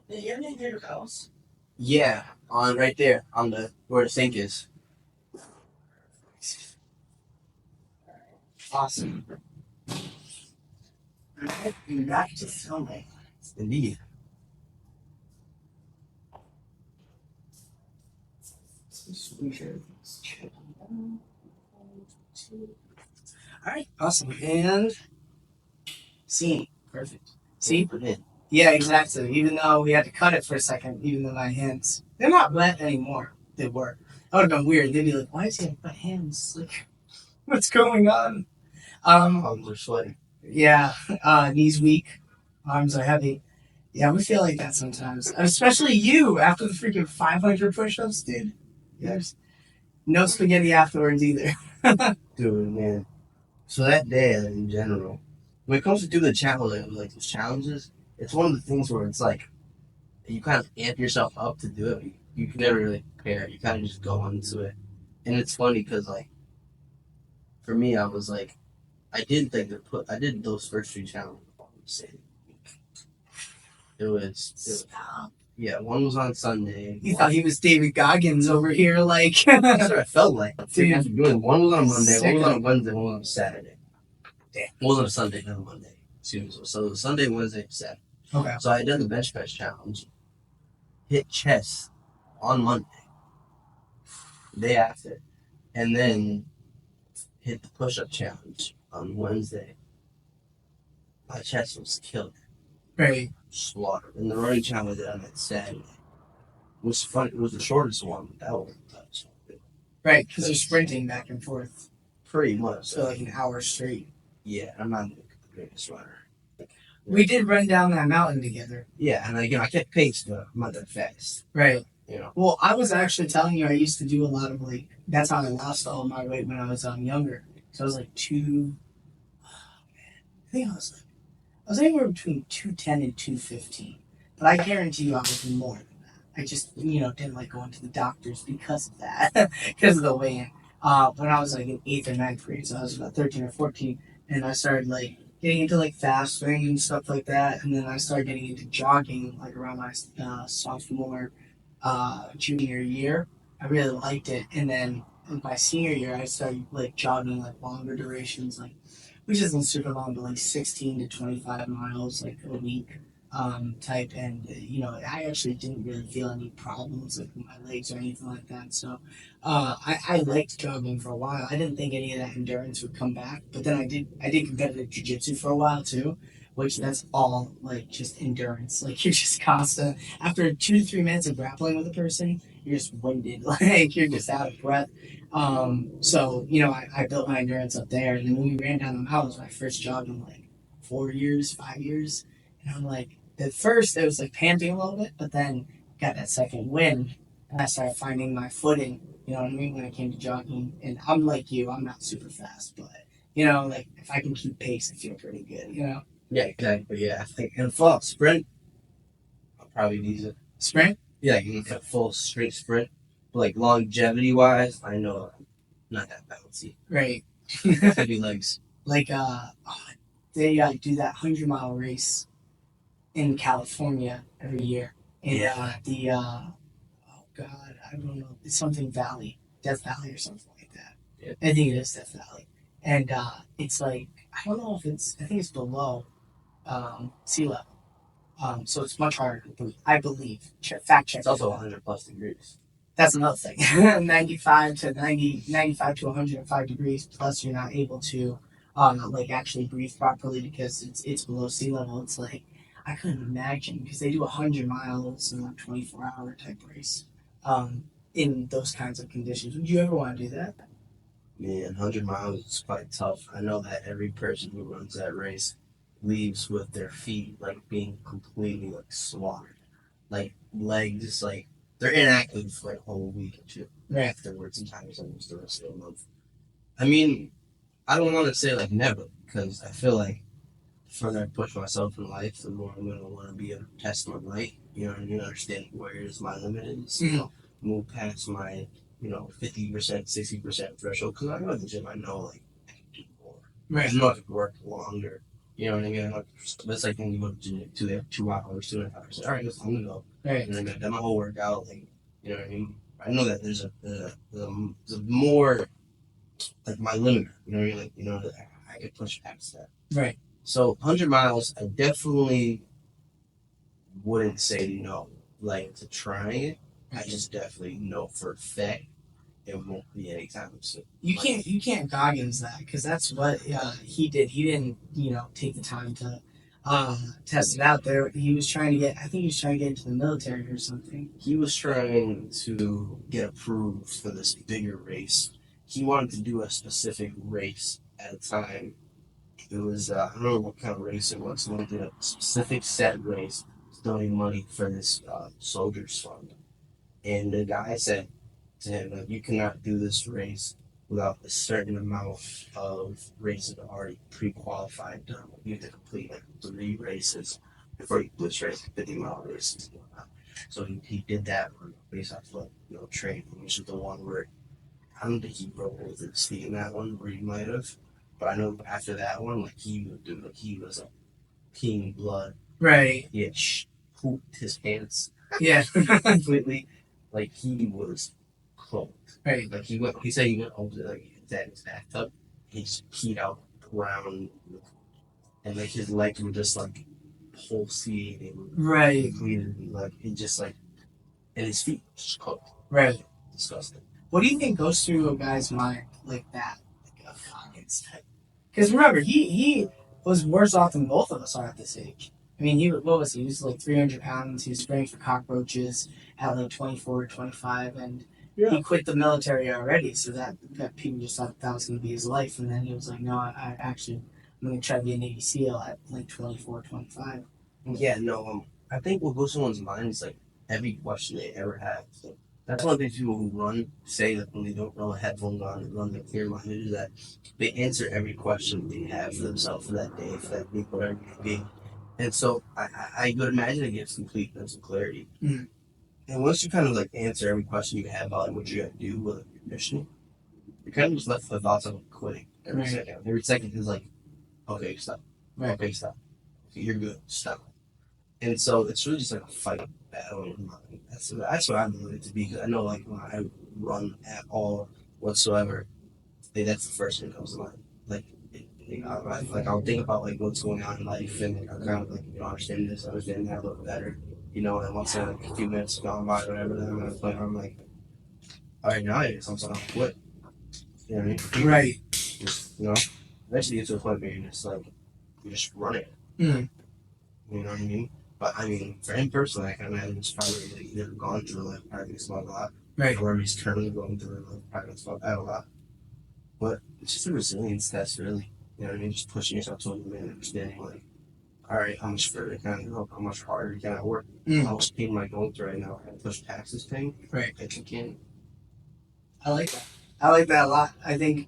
Did you ever get your house? Yeah, on right there, on the where the sink is. Awesome. Alright, back to filming. Indeed. Alright, awesome. And scene. Perfect. See? Put it in. Yeah, exactly. Even though we had to cut it for a second, even though my hands, they're not wet anymore. They were. That would have been weird. They'd be like, why is he have wet hands? Like, what's going on? Arms are sweating. Yeah, knees weak, arms are heavy. Yeah, we feel like that sometimes. Especially you after the freaking 500 push-ups, dude. There's no spaghetti afterwards either. Dude, man. So that day, like, in general, when it comes to doing the challenge, like those challenges, it's one of the things where it's like you kind of amp yourself up to do it. You can never really prepare. You kind of just go into it, and it's funny because like for me, I was like, I did those first three challenges all the same week. It was yeah. One was on Sunday. You thought he was David Goggins over here, like. That's what I felt like. Dude. Doing one was on Monday, Sick one was of on Wednesday, one was on Saturday. Damn. One was on Sunday, not Monday. Excuse me. So it was Sunday, Wednesday, Saturday. Okay. So I done the bench press challenge, hit chest on Monday. day after, and then hit the push-up challenge on Wednesday. My chest was killed, Right. slaughtered. And the running challenge that I did on Saturday was fun. It was the shortest one, but that was touch. Right, because you're sprinting back and forth Pretty much. for like an hour straight. Yeah, I'm not the greatest runner. We did run down that mountain together. Yeah, and I kept pace, but I'm not that fast. Right. You know. Well, I was actually telling you I used to do a lot of like, that's how I lost all my weight when I was younger. So I was like I think I was anywhere between 210 and 215. But I guarantee you I was more than that. I just, didn't like going to the doctors because of that, because of the weigh-in. When I was like in 8th or ninth grade, so I was about 13 or 14, and I started like getting into like fasting and stuff like that. And then I started getting into jogging like around my sophomore, junior year. I really liked it. And then in my senior year, I started like jogging like longer durations, like which isn't super long, but like 16 to 25 miles like a week type. And, I actually didn't really feel any problems with my legs or anything like that. So I liked jogging for a while. I didn't think any of that endurance would come back, but then I did competitive jiu-jitsu for a while too, which that's all like just endurance. Like you're just constant. After 2 to 3 minutes of grappling with a person, you're just winded. Like you're just out of breath. So, I built my endurance up there. And then when we ran down the mountains, my first jog in like 4 years, 5 years. And I'm like, at first it was like panting a little bit, but then got that second wind and I started finding my footing, you know what I mean, when it came to jogging. And I'm like you, I'm not super fast, but, like if I can keep pace, I feel pretty good. Yeah, exactly. Yeah, I think in fall sprint, I'll probably use it. Sprint? Yeah, you can full straight sprint. But like longevity wise, I know I'm not that bouncy. Right. Heavy legs. Like, they do that 100-mile race in California every year. And oh God, I don't know, it's something Valley, Death Valley or something like that. Yeah. I think it is Death Valley. And it's like, I don't know if I think it's below sea level. So it's much harder to breathe, I believe. Fact check. It's also 100 plus degrees. That's another thing. 95 to 105 degrees, plus you're not able to like actually breathe properly because it's below sea level. It's like I couldn't imagine because they do 100 miles in a 24-hour type race in those kinds of conditions. Would you ever want to do that? Man, 100 miles is quite tough. I know that every person who runs that race leaves with their feet like being completely like slaughtered, like legs like they're inactive for like a whole week or two afterwards, sometimes almost the rest of the month. I mean, I don't want to say like never because I feel like the further I push myself in life, the more I'm gonna want to be able to test my light. You know, and you understand where is my limit is. You know, move past my 50%, 60% threshold because I know at the gym I know like I can do more. Right. I know I can work longer. You know what I mean? Like, it's like when you go to the gym, 2 hours, 2.5 hours. All right, I'm gonna go. Right. And I've done my whole workout. Like, you know what I mean? I know that there's a more like my limiter. You know what I mean? Like, that I could push past that. Right. So 100 miles, I definitely wouldn't say no, like to trying it. I just definitely know for a fact it won't be anytime soon. You can't Goggins that because that's what he did. He didn't take the time to test it out there. He was trying to get. I think he was trying to get into the military or something. He was trying to get approved for this bigger race. He wanted to do a specific race at a time. It was I don't know what kind of race it was. He wanted to do a specific set race, donating money for this soldiers fund. And the guy said to him, like, you cannot do this race without a certain amount of races already pre-qualified done. You have to complete like 3 races before you do this race, 50-mile races and whatnot. So he did that one based off of training, which is the one where I don't think he broke with his feet in that one, where he might have. But I know after that one, like he was like peeing blood. Right. He had pooped his pants. Yeah. Completely. Like he was cold. Right. Like he said he went over to like his bathtub. He just peed out brown, and like his legs were just like pulsating. Right. Completely, like he just like, and his feet were just cooked. Right. Disgusting. What do you think goes through a guy's mind like that? Like a Hawkins type. Because remember, he was worse off than both of us are at this age. I mean, what was he? He was like 300 pounds. He was spraying for cockroaches at like 24, 25, and he quit the military already. So that people just thought that was going to be his life. And then he was like, no, I actually, I'm going to try to be a Navy SEAL at like 24, 25. Yeah, no, I think what goes through one's mind is like every question they ever have. So that's one of the things people who run say that when they don't know headphones on and run the clear minded is that they answer every question they have for themselves for that day, for that week, whatever it may be. And so I would imagine it gives complete mental clarity. Mhm. And once you kind of like answer every question you have about like, what you got to do with your mission, you're kind of just left with the thoughts of quitting every Right. second. Every second is like, okay, stop. Right. Okay, stop. Okay, you're good. Stop. And so it's really just like a fight battle in your mind. That's what I believe it to be. Because I know like when I run at all whatsoever, that's the first thing that comes to mind. Like, I'll think about like what's going on in life, and like, I kind of like understand this, understand that a little better. And once like, a few minutes gone by, whatever, then I'm gonna play. I'm like, all right, now I guess I'm gonna quit. You know what I mean? Right. Just eventually get to a point where you just run it. Mhm. You know what I mean? But I mean, for him personally, I can imagine he's probably like either gone through like private small a lot, Right. or he's currently going through like private small a lot. But it's just a resilience test, really. You know what I mean? Just pushing yourself to a limit and understanding like, all right, how much further can I go? How much harder can I work? How much pain am I going through right now? Can I push past this pain? Right. I think you can. I like that. I like that a lot. I think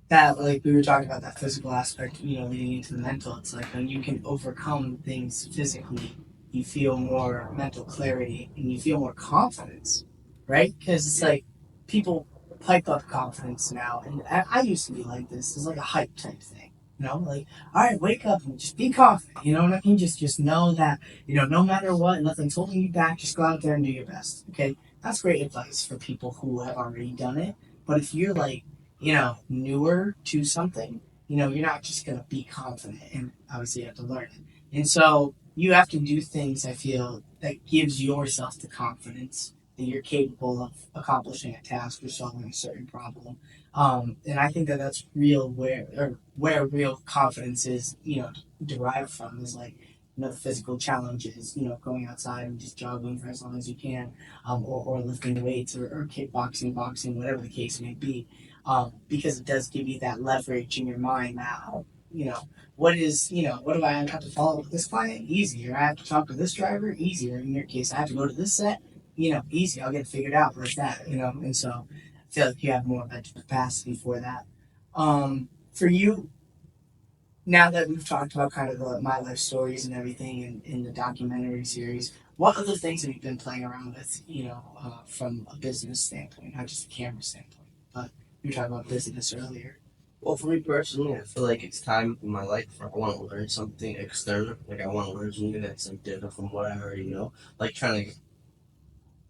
that, like we were talking about, that physical aspect, leading into the mental. It's like when you can overcome things physically, you feel more mental clarity and you feel more confidence, right? Because it's like people hype up confidence now, and I used to be like this. It's like a hype type thing, like, all right, wake up and just be confident. You know what I mean? Just know that no matter what, nothing's holding you back. Just go out there and do your best. Okay, that's great advice for people who have already done it. But if you're like newer to something, you're not just going to be confident, and obviously you have to learn it. And so you have to do things, I feel, that gives yourself the confidence that you're capable of accomplishing a task or solving a certain problem. And I think that that's where real confidence is, derived from, is like, the physical challenges, going outside and just jogging for as long as you can, or lifting weights, or kickboxing, boxing, whatever the case may be, because it does give you that leverage in your mind now. What do I have to follow with this client? Easier. I have to talk to this driver? Easier. In your case, I have to go to this set? Easy. I'll get it figured out like that, and so I feel like you have more mental capacity for that. For you, now that we've talked about kind of my life stories and everything in the documentary series, what other things have you been playing around with, from a business standpoint, not just a camera standpoint, but you were talking about business earlier. Well, for me personally, I feel like it's time in my life where I want to learn something external. Like I want to learn something that's like different from what I already know. Like trying to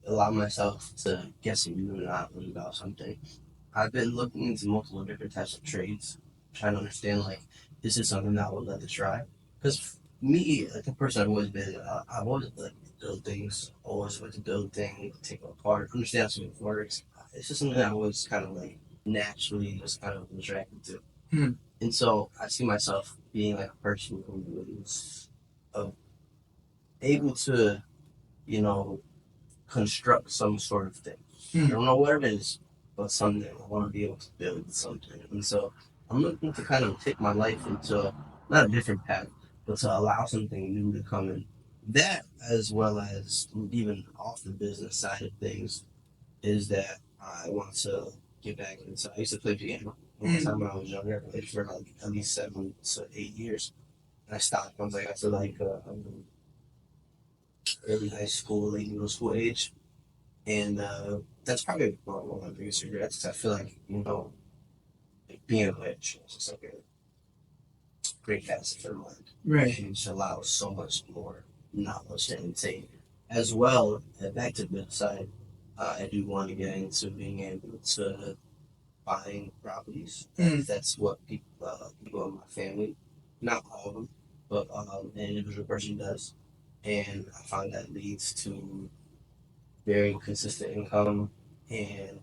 allow myself to get some new knowledge about something. I've been looking into multiple different types of trades, trying to understand like this is something that I would like to try. Because me, like the person I've always been, I've always like build things, always like to build things, take them apart, understand how something works. It's just something that I was kind of like naturally just kind of attracted to. Hmm. And so I see myself being like a person who is able to, you know, construct some sort of thing. I don't know what it is, but something. I want to be able to build something. And so I'm looking to kind of take my life into not a different path, but to allow something new to come in. That, as well as even off the business side of things, is that I want to get back into. I used to play piano one time when I was younger. I played for like at least 7 to 8 years. And I stopped once I got to like early high school, late middle school age. And that's probably one of my biggest regrets. I feel like, like being a witch is just like a great facet for the mind. Right. And just allows so much more knowledge to intake. As well, back to the business side, I do want to get into being able to buying properties. That's what people in my family, not all of them, but an individual person does. And I find that leads to very consistent income and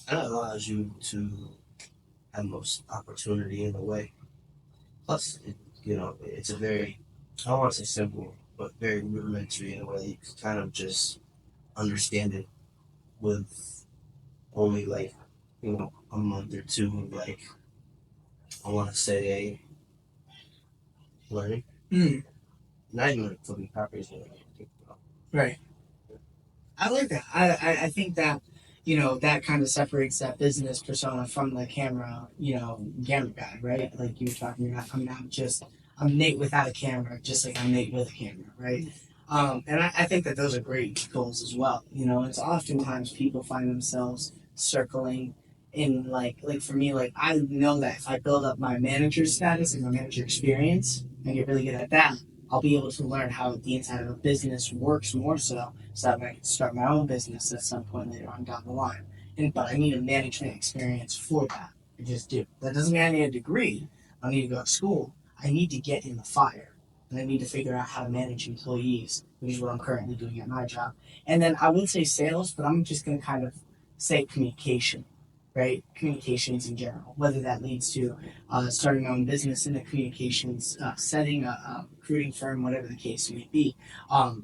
And it allows you to have most opportunity in a way. Plus, it's a very, I don't want to say simple, but very rudimentary in a way. You can kind of just understand it with only like, a month or two of like, I want to say, learning. Mm, Not even like flipping copies. right. I like that. I think that, that kind of separates that business persona from the camera, camera guy, right? Like you were talking about, I'm Nate without a camera, just like I'm Nate with a camera, right? And I think that those are great goals as well. It's oftentimes people find themselves circling in like for me, like I know that if I build up my manager status and my manager experience and get really good at that, I'll be able to learn how the inside of a business works more so that I can start my own business at some point later on down the line. But I need a management experience for that. I just do. That doesn't mean I need a degree. I need to go to school. I need to get in the fire. And I need to figure out how to manage employees, which is what I'm currently doing at my job. And then I would say sales, but I'm just going to kind of say communication, right? Communications in general, whether that leads to starting my own business in the communications setting, a recruiting firm, whatever the case may be,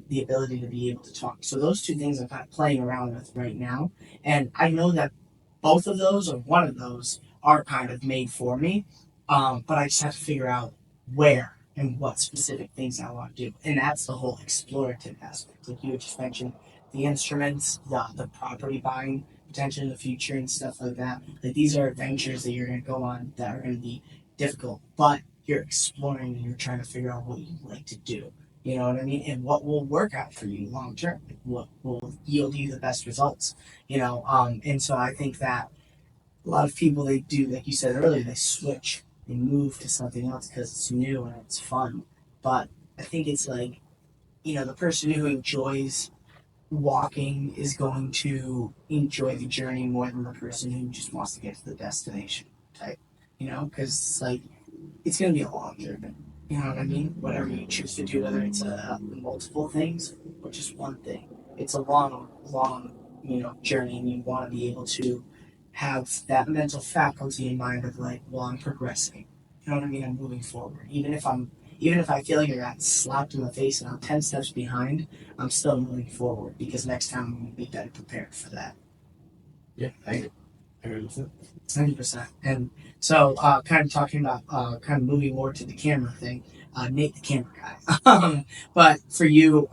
the ability to be able to talk. So those two things I'm kind of playing around with right now. And I know that both of those or one of those are kind of made for me, but I just have to figure out where and what specific things I want to do. And that's the whole explorative aspect. Like you just mentioned, the instruments, the property buying potential in the future and stuff like that. Like these are adventures that you're going to go on that are going to be difficult, but you're exploring and you're trying to figure out what you like to do. You know what I mean? And what will work out for you long term? What will yield you the best results? And so I think that a lot of people they do, like you said earlier, they switch, they move to something else because it's new and it's fun. But I think it's like, the person who enjoys walking is going to enjoy the journey more than the person who just wants to get to the destination type, because it's like it's going to be a long journey. You know what I mean? Whatever you choose to do, whether it's multiple things or just one thing, it's a long, journey, and you want to be able to have that mental faculty in mind of like, well, I'm progressing. You know what I mean? I'm moving forward. Even if I feel like I got slapped in the face and I'm 10 steps behind, I'm still moving forward because next time I'm going to be better prepared for that. Yeah, I agree with it. 100%. And so, kind of talking about kind of moving more to the camera thing, Nate the camera guy. But for you,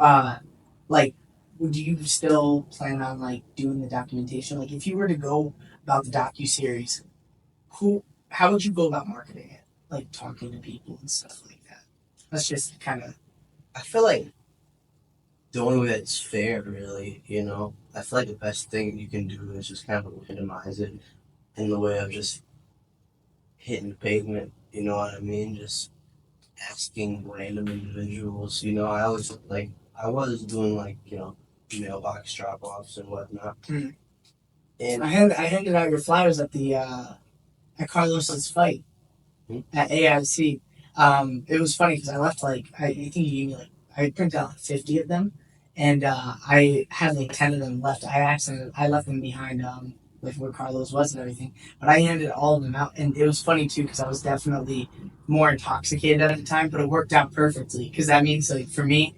like, would you still plan on like doing the documentation? Like, if you were to go about the docu series, how would you go about marketing it? Like talking to people and stuff like that. Let's just kind of. I feel like the only way that's fair, really, I feel like the best thing you can do is just kind of legitimize it in the way of just hitting the pavement, you know what I mean? Just asking random individuals, I was doing like, mailbox drop offs and whatnot. Mm. And I handed out your flowers at the at Carlos's fight at AIC. It was funny because I left I think you gave me I printed out like 50 of them, and I had like 10 of them left. I left them behind like where Carlos was and everything, but I handed all of them out, and it was funny too because I was definitely more intoxicated at the time, but it worked out perfectly because that means like for me.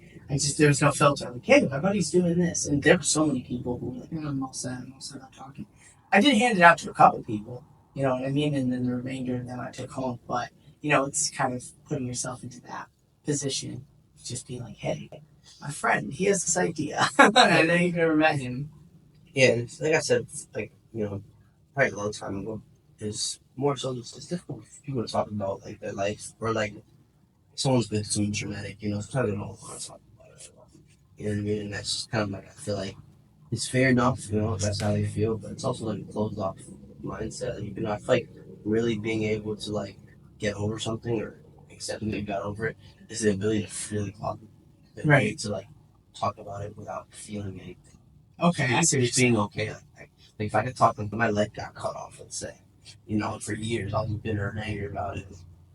There was no filter. Like, hey, my buddy's doing this, and there were so many people who were like, I'm all set, I'm talking. I did hand it out to a couple people, you know what I mean, and then the remainder of them I took home, but it's kind of putting yourself into that position, just being like, hey, my friend, he has this idea. I know you've never met him. yeah, and like I said, probably a long time ago, is more so it's difficult for people to talk about like their life or like someone's been too dramatic, sometimes they don't want to talk about it at all. You know what I mean? And that's just kind of like, I feel like it's fair enough, if that's how they feel, but it's also like a closed off mindset. Like, I feel like really being able to like get over something or accepting that you got over it is the ability to really talk, the ability to like talk about it without feeling anything. Okay, I see. Just being okay. Like if I could talk, like my leg got cut off, let's say, for years I was bitter and angry about it.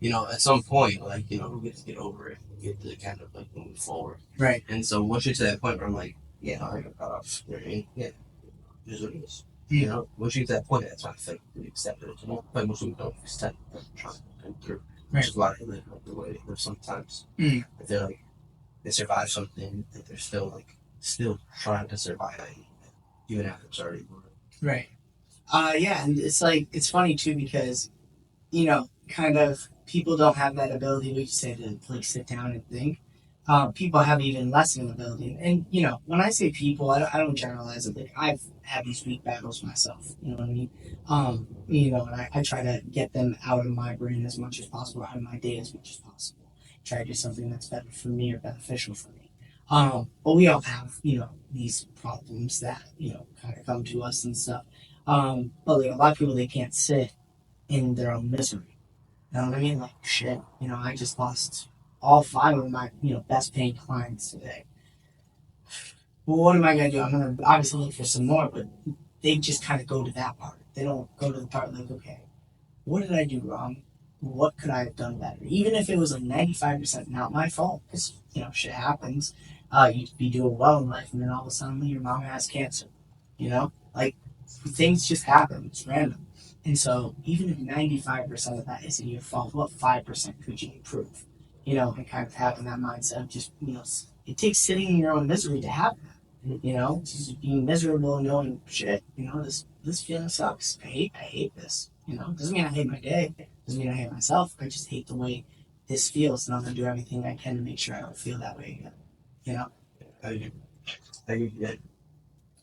At some point, who gets to get over it, get to kind of like move forward. Right. And so once you're to that point where I'm like, yeah, I got cut off. You know what I mean? Yeah, here's what it is. You know, once you get to that point, that's why I feel like we accepted it. You know, like most people don't accept it, trying to go through, which is why they live like the way they live sometimes. If they're like, they survive something, that they're still trying to survive it, even after it's already ruined. Right. Yeah, and it's like it's funny too because kind of people don't have that ability, like you said, to like sit down and think. People have even less of an ability, and when I say people, I don't generalize it. Like I've had these weak battles myself. You know what I mean? And I try to get them out of my brain as much as possible, out of my day as much as possible. Try to do something that's better for me or beneficial for me. But we all have these problems that kind of come to us and stuff. But like a lot of people, they can't sit in their own misery. You know what I mean? Like shit. I just lost all five of my best paying clients today. Well, what am I gonna do? I'm gonna obviously look for some more, but they just kind of go to that part. They don't go to the part like, okay, what did I do wrong? What could I have done better? Even if it was like 95% not my fault, because shit happens. You'd be doing well in life, and then all of a sudden your mom has cancer. Like things just happen. It's random. And so even if 95% of that isn't your fault, what 5% could you improve? And kind of having that mindset of just, it takes sitting in your own misery to have that. Just being miserable and knowing shit, this feeling sucks. I hate this. Doesn't mean I hate my day. Doesn't mean I hate myself. I just hate the way this feels, and I'm gonna do everything I can to make sure I don't feel that way again. You know, Yeah.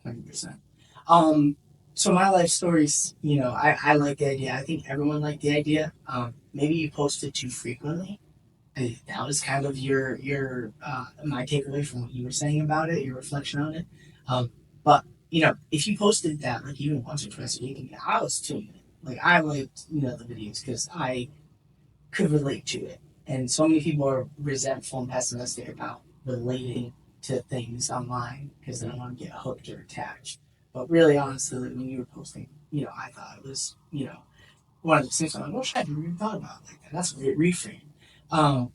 100%. So my life stories, I like the idea. I think everyone liked the idea. Maybe you posted too frequently. That was kind of your my takeaway from what you were saying about it, your reflection on it. But if you posted that like even once or twice a week, I was tuning it. Like I liked the videos because I could relate to it, and so many people are resentful and pessimistic about relating to things online because they don't want to get hooked or attached. But really, honestly, like, when you were posting, I thought it was one of those things. I'm like, oh shit, I never even thought about it like that. That's a great reframe. Um,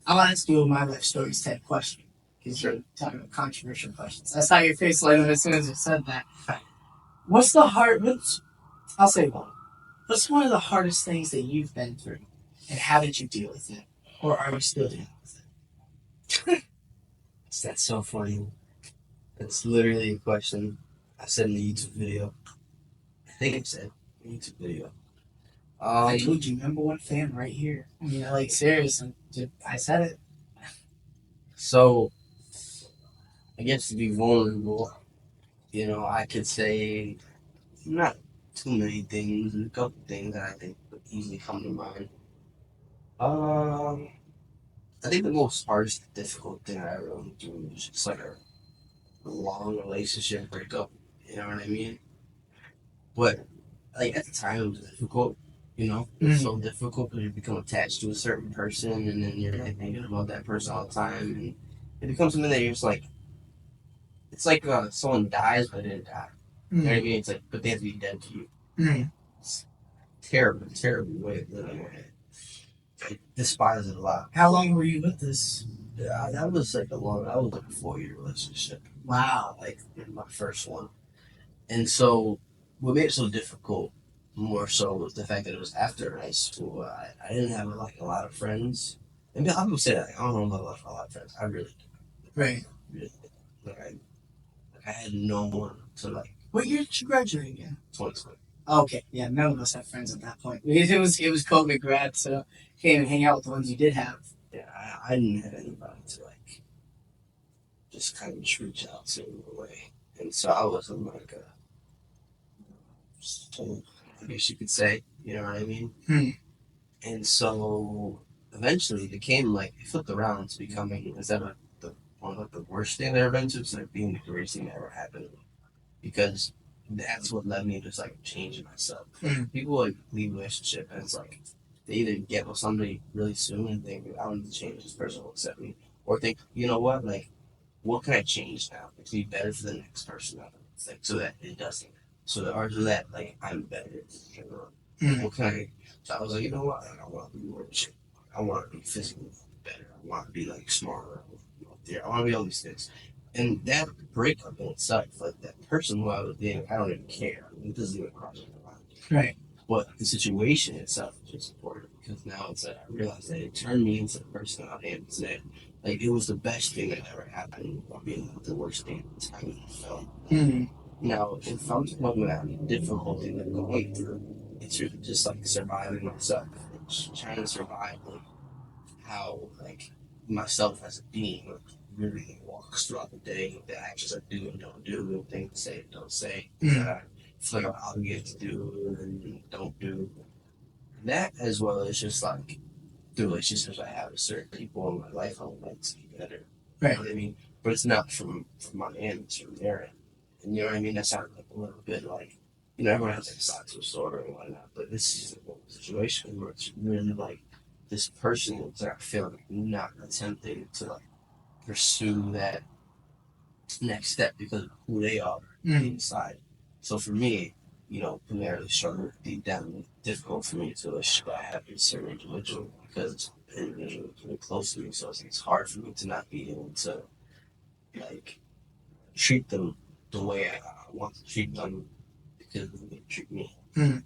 I'll ask you a my life stories type question because you're talking about controversial questions. I saw your face light up as soon as you said that. What's the hard? I'll say one. What's one of the hardest things that you've been through, and how did you deal with it, or are you still dealing with it? That's so funny. That's literally a question I said in the YouTube video. I think I said in the YouTube video. I told you, number one fan right here. I mean, like seriously, I said it. So I guess to be vulnerable, I could say not too many things. A couple things that I think would easily come to mind. Um, I think the most hardest, difficult thing I ever went through was just like a long relationship breakup. You know what I mean? But like at the time, it was difficult. It was so difficult because you become attached to a certain person, and then you're like thinking about that person all the time, and it becomes something that you're just like. It's like someone dies but they didn't die. You know what I mean? It's like, but they have to be dead to you. It's terrible, terrible way of living. I despise it a lot. How long were you with this? Yeah, that was like that was like a 4-year relationship. Wow. Like my first one. And so what made it so difficult more so was the fact that it was after high school. I didn't have like a lot of friends. And a lot of people say that like, I don't know about a lot of friends. I really do. Right. Really did. I had no one to like What year did you graduate again? 2020. Okay, yeah, none of us have friends at that point. It was COVID grad, so can't even hang out with the ones you did have. Yeah, I didn't have anybody to like just kind of just reach out to in a way. And so I wasn't like I guess you could say, you know what I mean? And so eventually it became like it flipped around to becoming instead of one of like, the worst thing that ever been to, it's like being the greatest thing that ever happened to me. Because that's what led me to just like changing myself. People like leave a relationship and it's like they either get with somebody really soon and think I want to change, this person will accept me, or think, you know what, like what can I change now to be better for the next person? It's like so that it doesn't. Or so that like I'm better. What can I? So I was like, you know what? Like, I want to be more chill. I want to be physically better. I want to be like smarter. I want to be all these things. And that breakup in itself, like that person who I was dating, I don't even care. It doesn't even cross my mind. Right. But the situation itself is just important because now it's like I realized that it turned me into the person I am today. Like it was the best thing that ever happened while being the worst thing at the time I felt. Mm. Now, if I'm talking about the difficulty that I'm going through, it's really just like surviving myself. It's trying to survive like how like myself as a being like, really walks throughout the day, the actions I do and don't do, the things I say and don't say, things that I feel like I'm obligated to do and don't do. That as well as just like the relationships I have with certain people in my life, I would like to be better. Right. You know what I mean? But it's not from my end, it's from their end. And you know what I mean? That sounds like a little bit like, everyone has like a side to a story and whatnot, but this is a situation where it's really like this person is like, I feel like not attempting to like pursue that next step because of who they are inside. So for me, primarily struggle deep down, difficult for me to have a certain individual because the individual is really close to me. So it's hard for me to not be able to like treat them the way I want to treat them because of the way they treat me. Mm.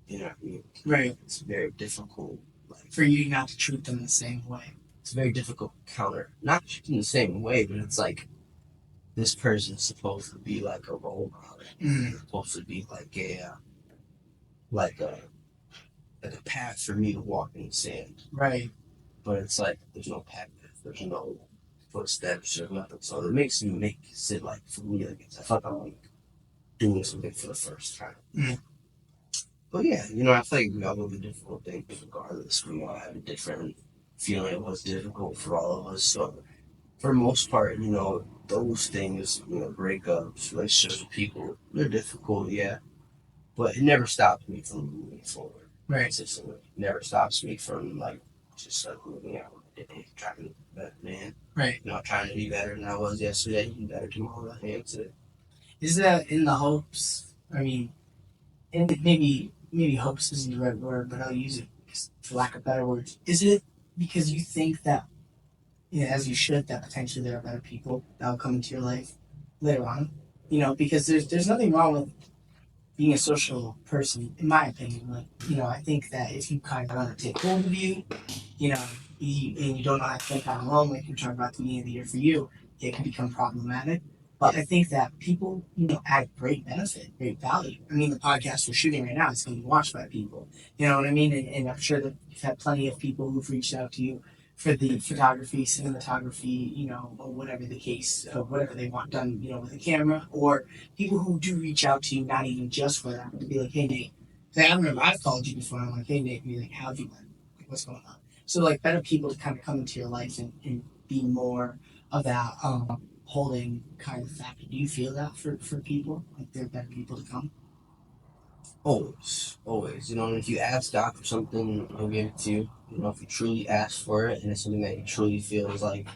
You know what I mean? Right. It's very difficult. Like For you not to treat them the same way. it's a very difficult counter. Not treat them the same way, but it's like this person's supposed to be like a role model. It's supposed to be like like a like a path for me to walk in the sand. Right. But it's like there's no path, there's no footsteps or nothing. So it makes it like for me like I feel like I'm like doing something for the first time. But yeah, I feel like we all go through difficult things regardless. We all have a different feeling of what's difficult for all of us. So for the most part, those things, breakups, relationships with people, they're difficult, yeah. But it never stops me from moving forward. Right. Consistently. It never stops me from like just like moving out trying to be better, man. Right. Trying to be better than I was yesterday, be better tomorrow than I am today. Is that in the hopes? I mean, and maybe hopes isn't the right word, but I'll use it for lack of better words. Is it because you think that, as you should, that potentially there are better people that will come into your life later on? Because there's nothing wrong with being a social person, in my opinion. Like, I think that if you kind of want to take hold of you, you know, and you don't know how to think on alone, like you're talking about at the beginning of the year for you, it can become problematic. But I think that people, add great benefit, great value. I mean, the podcast we're shooting right now is going to be watched by people. You know what I mean? And I'm sure that you've had plenty of people who've reached out to you for the photography, cinematography, or whatever the case, whatever they want done, with a camera, or people who do reach out to you, not even just for that, but to be like, hey, Nate. I remember I've called you before. I'm like, hey, Nate, be like, how've you been? Like, what's going on? So like better people to kind of come into your life and be more of that holding kind of factor. Do you feel that for people? Like they're better people to come? Always, always. If you ask God for something, He'll give it to you. If you truly ask for it and it's something that you truly feel is like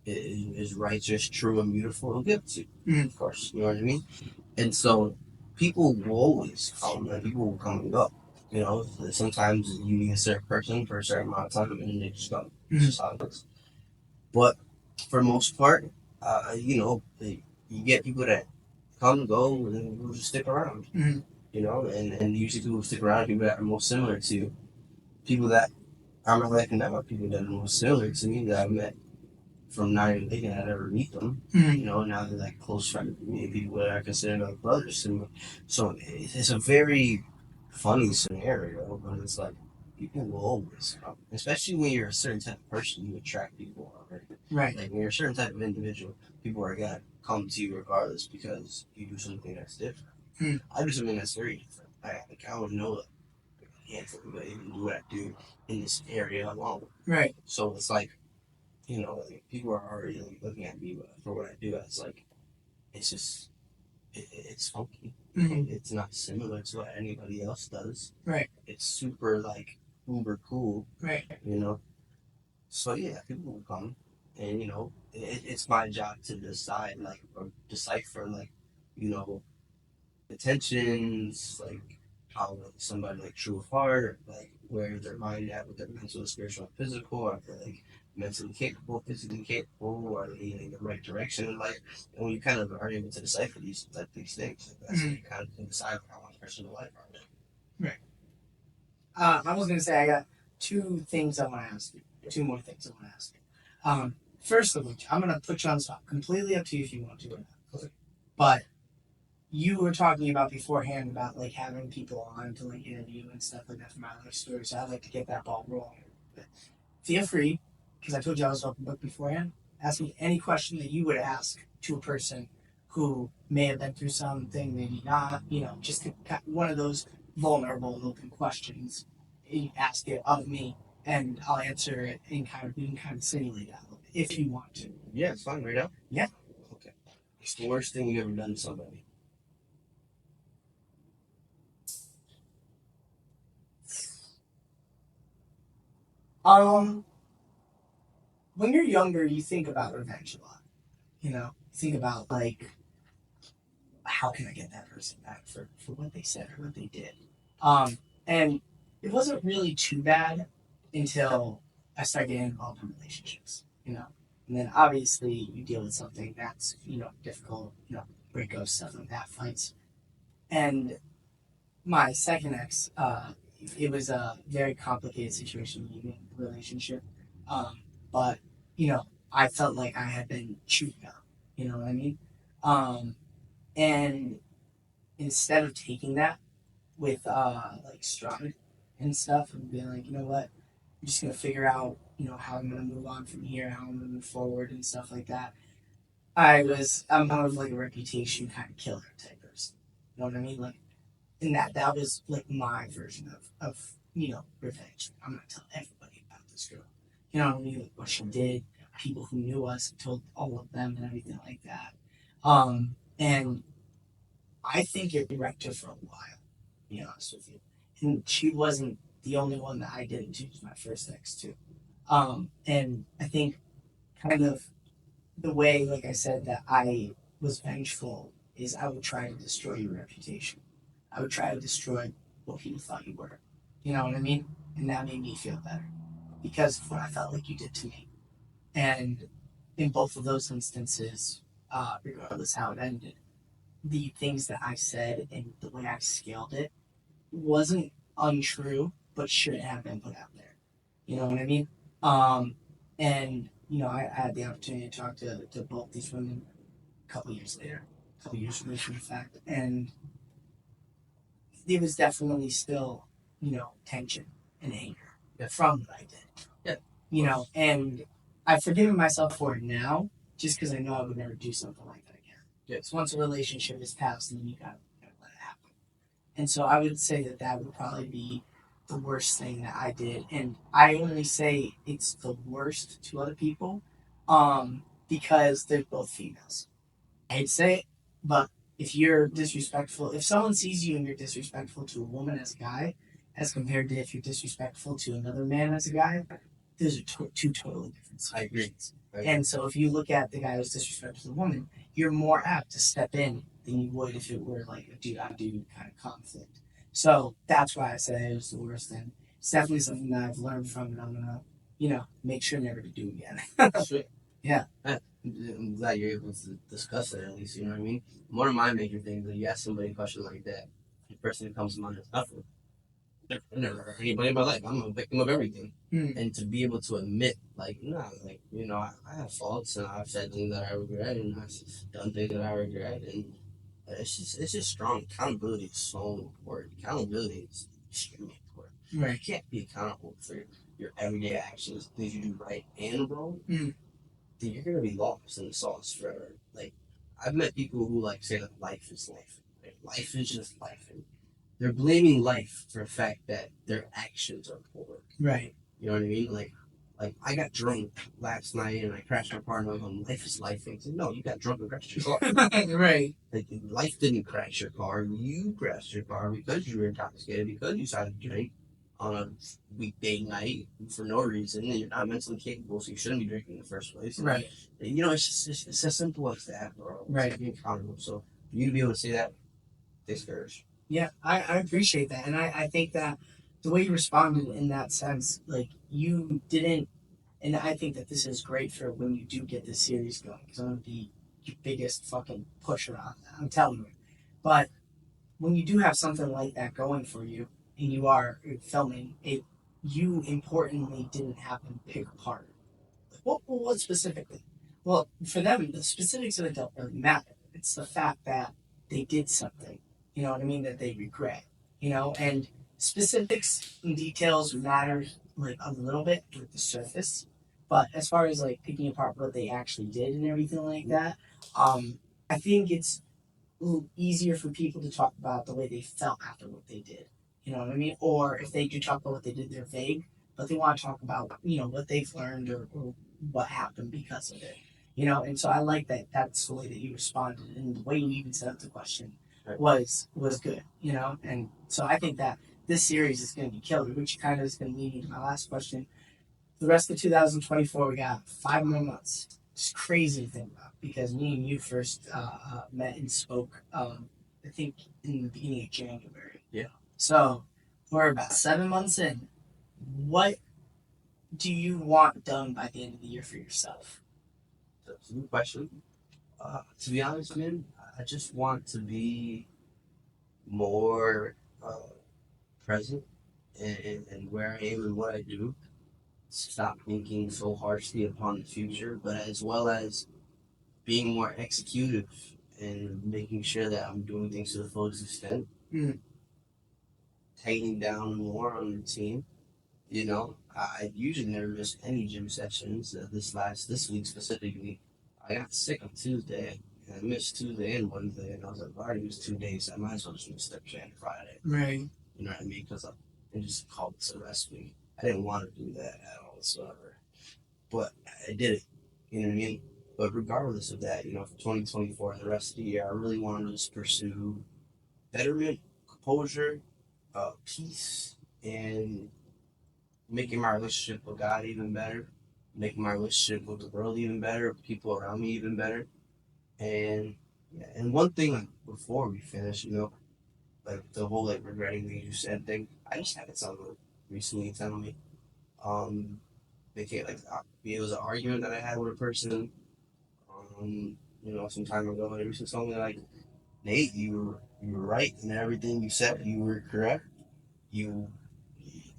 is righteous, true, and beautiful, He'll give it to you. Of course, you know what I mean. And so, people will always come, and people will come and go. Sometimes you need a certain person for a certain amount of time, and then they just go. It's just how it is. But for the most part, you get people that come and go, and then will just stick around. And usually people who stick around are people that are most similar to people that are in my life now, people that are most similar to me that I've met from not even thinking I'd ever meet them. Now they're like close friends with me, people that I consider like brothers to me. So it's a very funny scenario, but it's like people will always come, especially when you're a certain type of person, you attract people already. Right. Like when you're a certain type of individual, people are gonna come to you regardless because you do something that's different. I do something that's very different. I don't know that I can't everybody even do what I do in this area alone. Right. So it's like, like people are already like, looking at me for what I do. It's like, it's just, it's funky. It's not similar to what anybody else does. Right. It's super like uber cool. Right. So yeah, people will come, and it's my job to decide like or decipher like, intentions, like how somebody like true of heart, like where their mind at with their mental, spiritual, and physical. I feel like mentally capable, physically capable, are they in the right direction in life? And when you kind of are able to decipher these things, that's when you kind of can decide how one person's life are. Right. I was gonna say I got two things I want to ask you. Two more things I want to ask you. First of which, I'm gonna put you on the spot. Completely up to you if you want to or not. Okay. But you were talking about beforehand about like having people on to like interview and stuff like that for my life story. So I'd like to get that ball rolling. But feel free, because I told you I was open book beforehand. Ask me any question that you would ask to a person who may have been through something, maybe not. You know, just one of those vulnerable, open questions. You ask it of me, and I'll answer it and you can kind of simulate that a little bit if you want to. Yeah, it's fine right now. Yeah. Okay. It's the worst thing you ever done to somebody. When you're younger, you think about revenge a lot. You know, think about like, how can I get that person back for what they said or what they did? And it wasn't really too bad until I started getting involved in relationships, you know. And then obviously you deal with something that's, you know, difficult, you know, breakups, stuff like that, fights. And my second ex, it was a very complicated situation in the relationship. But, you know, I felt like I had been chewed out, you know what I mean? And instead of taking that with like stride and stuff and being like, you know what, I'm just gonna figure out, you know, how I'm gonna move on from here, how I'm gonna move forward and stuff like that. I'm more of like a reputation kind of killer type person. You know what I mean? Like, and that was like my version of you know, revenge. I'm gonna tell everybody about this girl. You know what I mean? Like what she did, people who knew us, told all of them and everything like that. And I think it wrecked her for a while, to be honest with you. And she wasn't the only one that I did it to. She was my first ex too. And I think kind of the way, like I said, that I was vengeful is I would try to destroy your reputation. I would try to destroy what people thought you were. You know what I mean? And that made me feel better because of what I felt like you did to me. And in both of those instances, regardless how it ended, the things that I said and the way I scaled it wasn't untrue, but shouldn't have been put out there. You know what I mean? And you know, I had the opportunity to talk to both these women a couple years later, a couple years later, in fact, and there was definitely still, you know, tension and anger from what I did. Yeah. You know, and I've forgiven myself for it now, just because I know I would never do something like that again. Yeah. So once a relationship is passed, then you gotta let it happen. And so I would say that that would probably be the worst thing that I did. And I only say it's the worst to other people because they're both females. I hate to say it, but if you're disrespectful, if someone sees you and you're disrespectful to a woman as a guy, as compared to if you're disrespectful to another man as a guy, those are two totally different situations. I agree. And so if you look at the guy who's disrespectful to the woman, you're more apt to step in than you would if it were like a dude on dude kind of conflict. So that's why I said it was the worst. And it's definitely something that I've learned from, and I'm gonna, you know, make sure never to do again. Sweet. Yeah. I'm glad you're able to discuss it at least, you know what I mean? One of my major things is you ask somebody a question like that, the person who comes to mind is nothing. I've never hurt anybody in my life. I'm a victim of everything. And to be able to admit, like, nah, like, you know, I have faults and I've said things that I regret and I've done things that I regret. And it's just strong. Accountability is so important. Accountability is extremely important. Right. You can't be accountable for your everyday actions, things you do right and wrong. Then you're gonna be lost in the sauce forever. Like, I've met people who like say that life is life. Like, life is just life, and they're blaming life for the fact that their actions are poor. Right. You know what I mean? Like I got drunk last night and I crashed my car and I was on life is life. And I said, no, you got drunk and crashed your car. Right. Like, life didn't crash your car. You crashed your car because you were intoxicated, because you decided to drink on a weekday night for no reason, and you're not mentally capable, so you shouldn't be drinking in the first place. Right. And, you know, it's as simple as that, bro. Right. Being accountable. So for you to be able to say that, takes courage. Yeah, I appreciate that. And I think that the way you responded in that sense, like, you didn't And I think that this is great for when you do get this series going, because I'm going to be your biggest fucking pusher on that. I'm telling you. But when you do have something like that going for you, and you are filming it, you importantly didn't have them pick apart. What specifically? Well, for them, the specifics of it don't really matter. It's the fact that they did something, you know what I mean, that they regret, you know, and specifics and details matter like a little bit with the surface. But as far as like picking apart what they actually did and everything like that, I think it's a little easier for people to talk about the way they felt after what they did. You know what I mean? Or if they do talk about what they did, they're vague, but they want to talk about, you know, what they've learned or what happened because of it. You know, and so I like that that's the way that you responded and the way you even set up the question was good, you know? And so I think that this series is gonna be killer, which kind of is gonna lead me to my last question. The rest of 2024, we got 5 more months. It's crazy to think about because me and you first met and spoke, I think, in the beginning of January. Yeah. So we're about 7 months in. What do you want done by the end of the year for yourself? That's a good question. To be honest, man, I just want to be more present and where I am and what I do. Stop thinking so harshly upon the future, but as well as being more executive and making sure that I'm doing things to the fullest extent. Mm. Tightening down more on the team. You know, I usually never miss any gym sessions. This week specifically, I got sick on Tuesday. And I missed Tuesday and Wednesday, and I was like, I already missed 2 days. So I might as well just miss Thursday and Friday. Right. You know what I mean? Because I just called it a rest week. I didn't want to do that at all whatsoever. But I did it. You know what I mean? But regardless of that, you know, for 2024 and the rest of the year, I really want to just pursue betterment, composure, peace, and making my relationship with God even better, making my relationship with the world even better, people around me even better. And yeah, and one thing like before we finish, you know, like the whole like regretting things you said thing, I just had someone recently tell me, they can't like it was an argument that I had with a person, you know, some time ago, and they recently told me like, Nate, you were right in everything you said. You were correct. You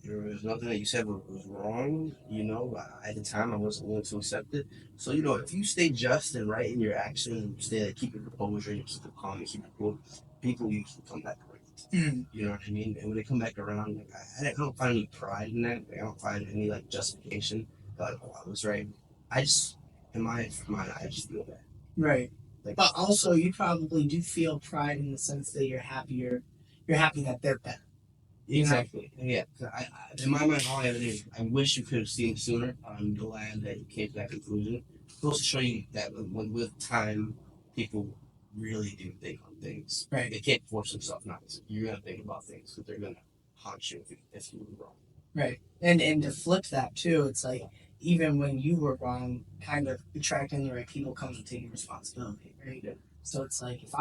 there was nothing that you said was wrong. You know, at the time I wasn't willing to accept it. So you know, if you stay just and right in your actions, stay like keep your composure, you keep it calm, you keep it cool, people you can come back around. Mm. You know what I mean? And when they come back around, like I don't find any pride in that. Like, I don't find any like justification. Like, oh, I was right. I just in my mind, I just feel that. Right. Like, But also, you probably do feel pride in the sense that you're happier. You're happy that they're better. exactly. Yeah. In my mind, all I have is I wish you could have seen it sooner. I'm glad that you came to that conclusion. It goes to show you that with time, people really do think on things. Right. They can't force themselves not to. You're gonna think about things because they're gonna haunt you if you were wrong. Right. And to flip that too, it's like even when you were wrong, kind of attracting the right people comes with taking responsibility, right? Yeah. So it's like if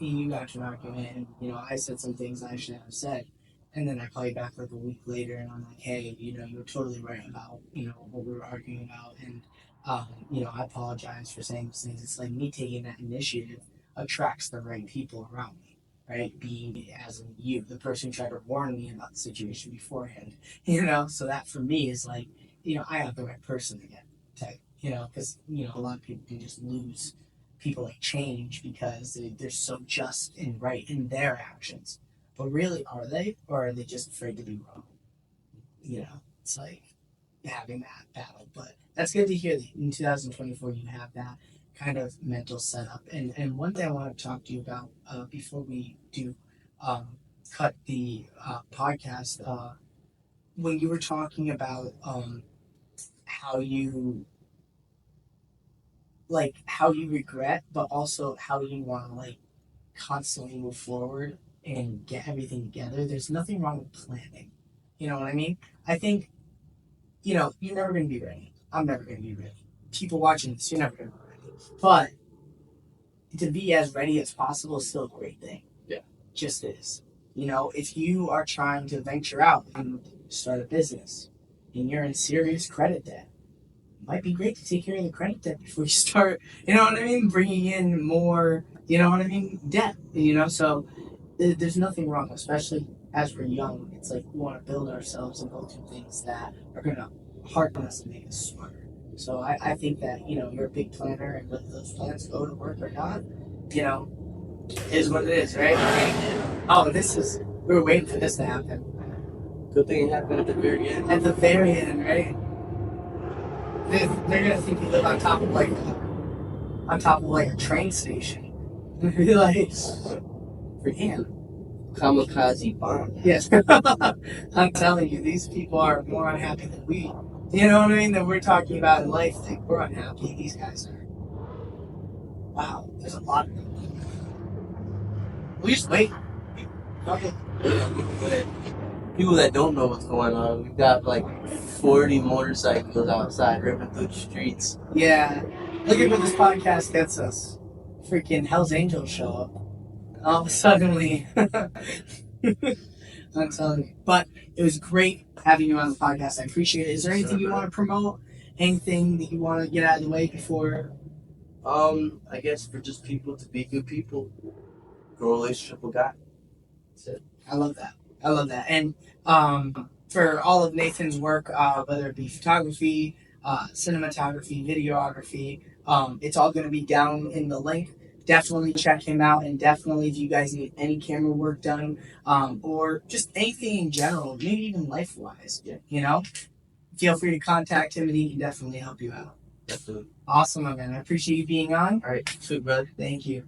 me and you got to an argument and, you know, I said some things I shouldn't have said, and then I call you back like a week later and I'm like, hey, you know, you were totally right about, you know, what we were arguing about, and you know, I apologize for saying those things. It's like me taking that initiative attracts the right people around me, right? Being as in you, the person who tried to warn me about the situation beforehand, you know. So that for me is like, you know, I have the right person again, type, you know, because you know a lot of people can just lose people like change because they're so just and right in their actions. But really, are they, or are they just afraid to be wrong? You know, it's like having that battle. But that's good to hear that in 2024 you have that kind of mental setup. And one thing I want to talk to you about before we do cut the podcast, when you were talking about how you how you regret, but also how you want to like constantly move forward and get everything together. There's nothing wrong with planning. You know what I mean? I think, you know, you're never going to be ready. I'm never going to be ready. People watching this, you're never going to be ready. But to be as ready as possible is still a great thing. Yeah. Just is. You know, if you are trying to venture out and start a business and you're in serious credit debt, might be great to take care of the credit debt before you start, you know what I mean, bringing in more, you know what I mean, debt, you know. So there's nothing wrong, especially as we're young. It's like we want to build ourselves and go through things that are going to harden us and make us smarter. So I think that, you know, you're a big planner, and whether those plans go to work or not, you know, is what it is, right? Oh, we were waiting for this to happen. Good thing it happened at the very end. At the very end, right? They're going to think you live on top of like a train station. And be like, for him. Kamikaze bomb. Yes. I'm telling you, these people are more unhappy than we. You know what I mean? That we're talking about in life. Like, we're unhappy. These guys are. Wow, there's a lot of them. We just wait. Okay. People that don't know what's going on, we've got like 40 motorcycles outside ripping through the streets. Yeah. Look at where this podcast gets us. Freaking Hell's Angels show up. All of a sudden, I'm telling you. But it was great having you on the podcast. I appreciate it. Is there anything you want to promote? Anything that you want to get out of the way before? I guess for just people to be good people, grow a relationship with God. That's it. I love that. And for all of Nathan's work, whether it be photography, cinematography, videography, it's all going to be down in the link. Definitely check him out, and definitely if you guys need any camera work done, or just anything in general, maybe even life-wise, you know, feel free to contact him, and he can definitely help you out. Definitely. Awesome, my man. I appreciate you being on. All right, sweet brother. Thank you.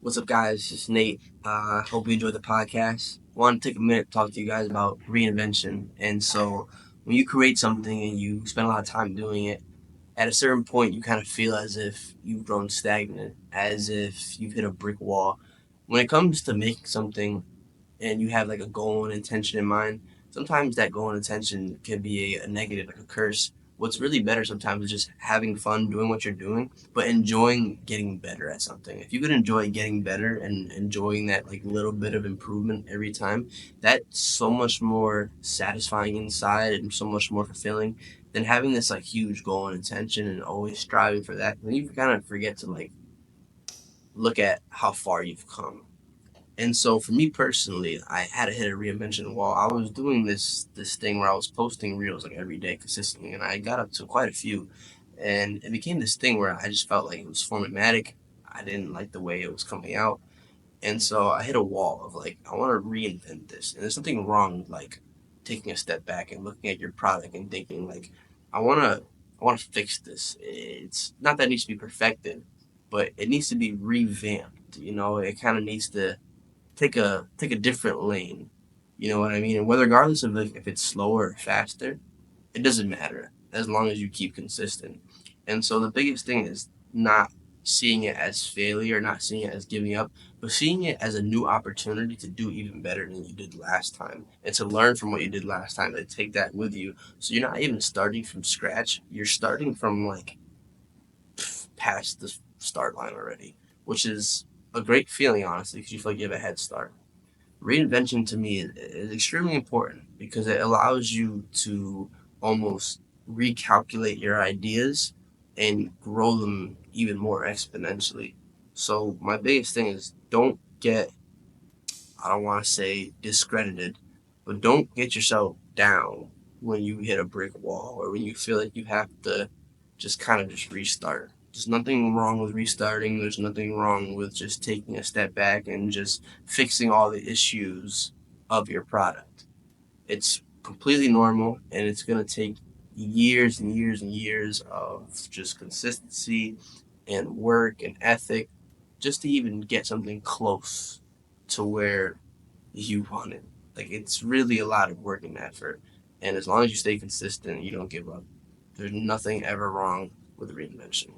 What's up, guys? It's Nate. Hope you enjoyed the podcast. Want to take a minute to talk to you guys about reinvention. And so, when you create something and you spend a lot of time doing it, at a certain point, you kind of feel as if you've grown stagnant, as if you've hit a brick wall. When it comes to making something and you have like a goal and intention in mind, sometimes that goal and intention can be a negative, like a curse. What's really better sometimes is just having fun doing what you're doing, but enjoying getting better at something. If you could enjoy getting better and enjoying that like little bit of improvement every time, that's so much more satisfying inside and so much more fulfilling than having this like huge goal and intention and always striving for that. Then you kind of forget to like look at how far you've come. And so for me personally, I had to hit a reinvention wall. I was doing this thing where I was posting reels like every day consistently, and I got up to quite a few. And it became this thing where I just felt like it was formatic. I didn't like the way it was coming out. And so I hit a wall of like, I want to reinvent this. And there's something wrong with like taking a step back and looking at your product and thinking like, I want to fix this. It's not that it needs to be perfected, but it needs to be revamped. You know, it kind of needs to take a different lane. You know what I mean? And whether regardless of if it's slower or faster, it doesn't matter as long as you keep consistent. And so the biggest thing is not seeing it as failure, not seeing it as giving up, but seeing it as a new opportunity to do even better than you did last time and to learn from what you did last time and take that with you. So you're not even starting from scratch. You're starting from like past the start line already, which is a great feeling, honestly, because you feel like you have a head start. Reinvention to me is extremely important because it allows you to almost recalculate your ideas and grow them even more exponentially. So my biggest thing is don't get, I don't want to say discredited, but don't get yourself down when you hit a brick wall or when you feel like you have to just kind of just restart. There's nothing wrong with restarting. There's nothing wrong with just taking a step back and just fixing all the issues of your product. It's completely normal, and it's going to take years and years and years of just consistency and work and ethic just to even get something close to where you want it. Like, it's really a lot of work and effort. And as long as you stay consistent, you don't give up. There's nothing ever wrong with reinvention.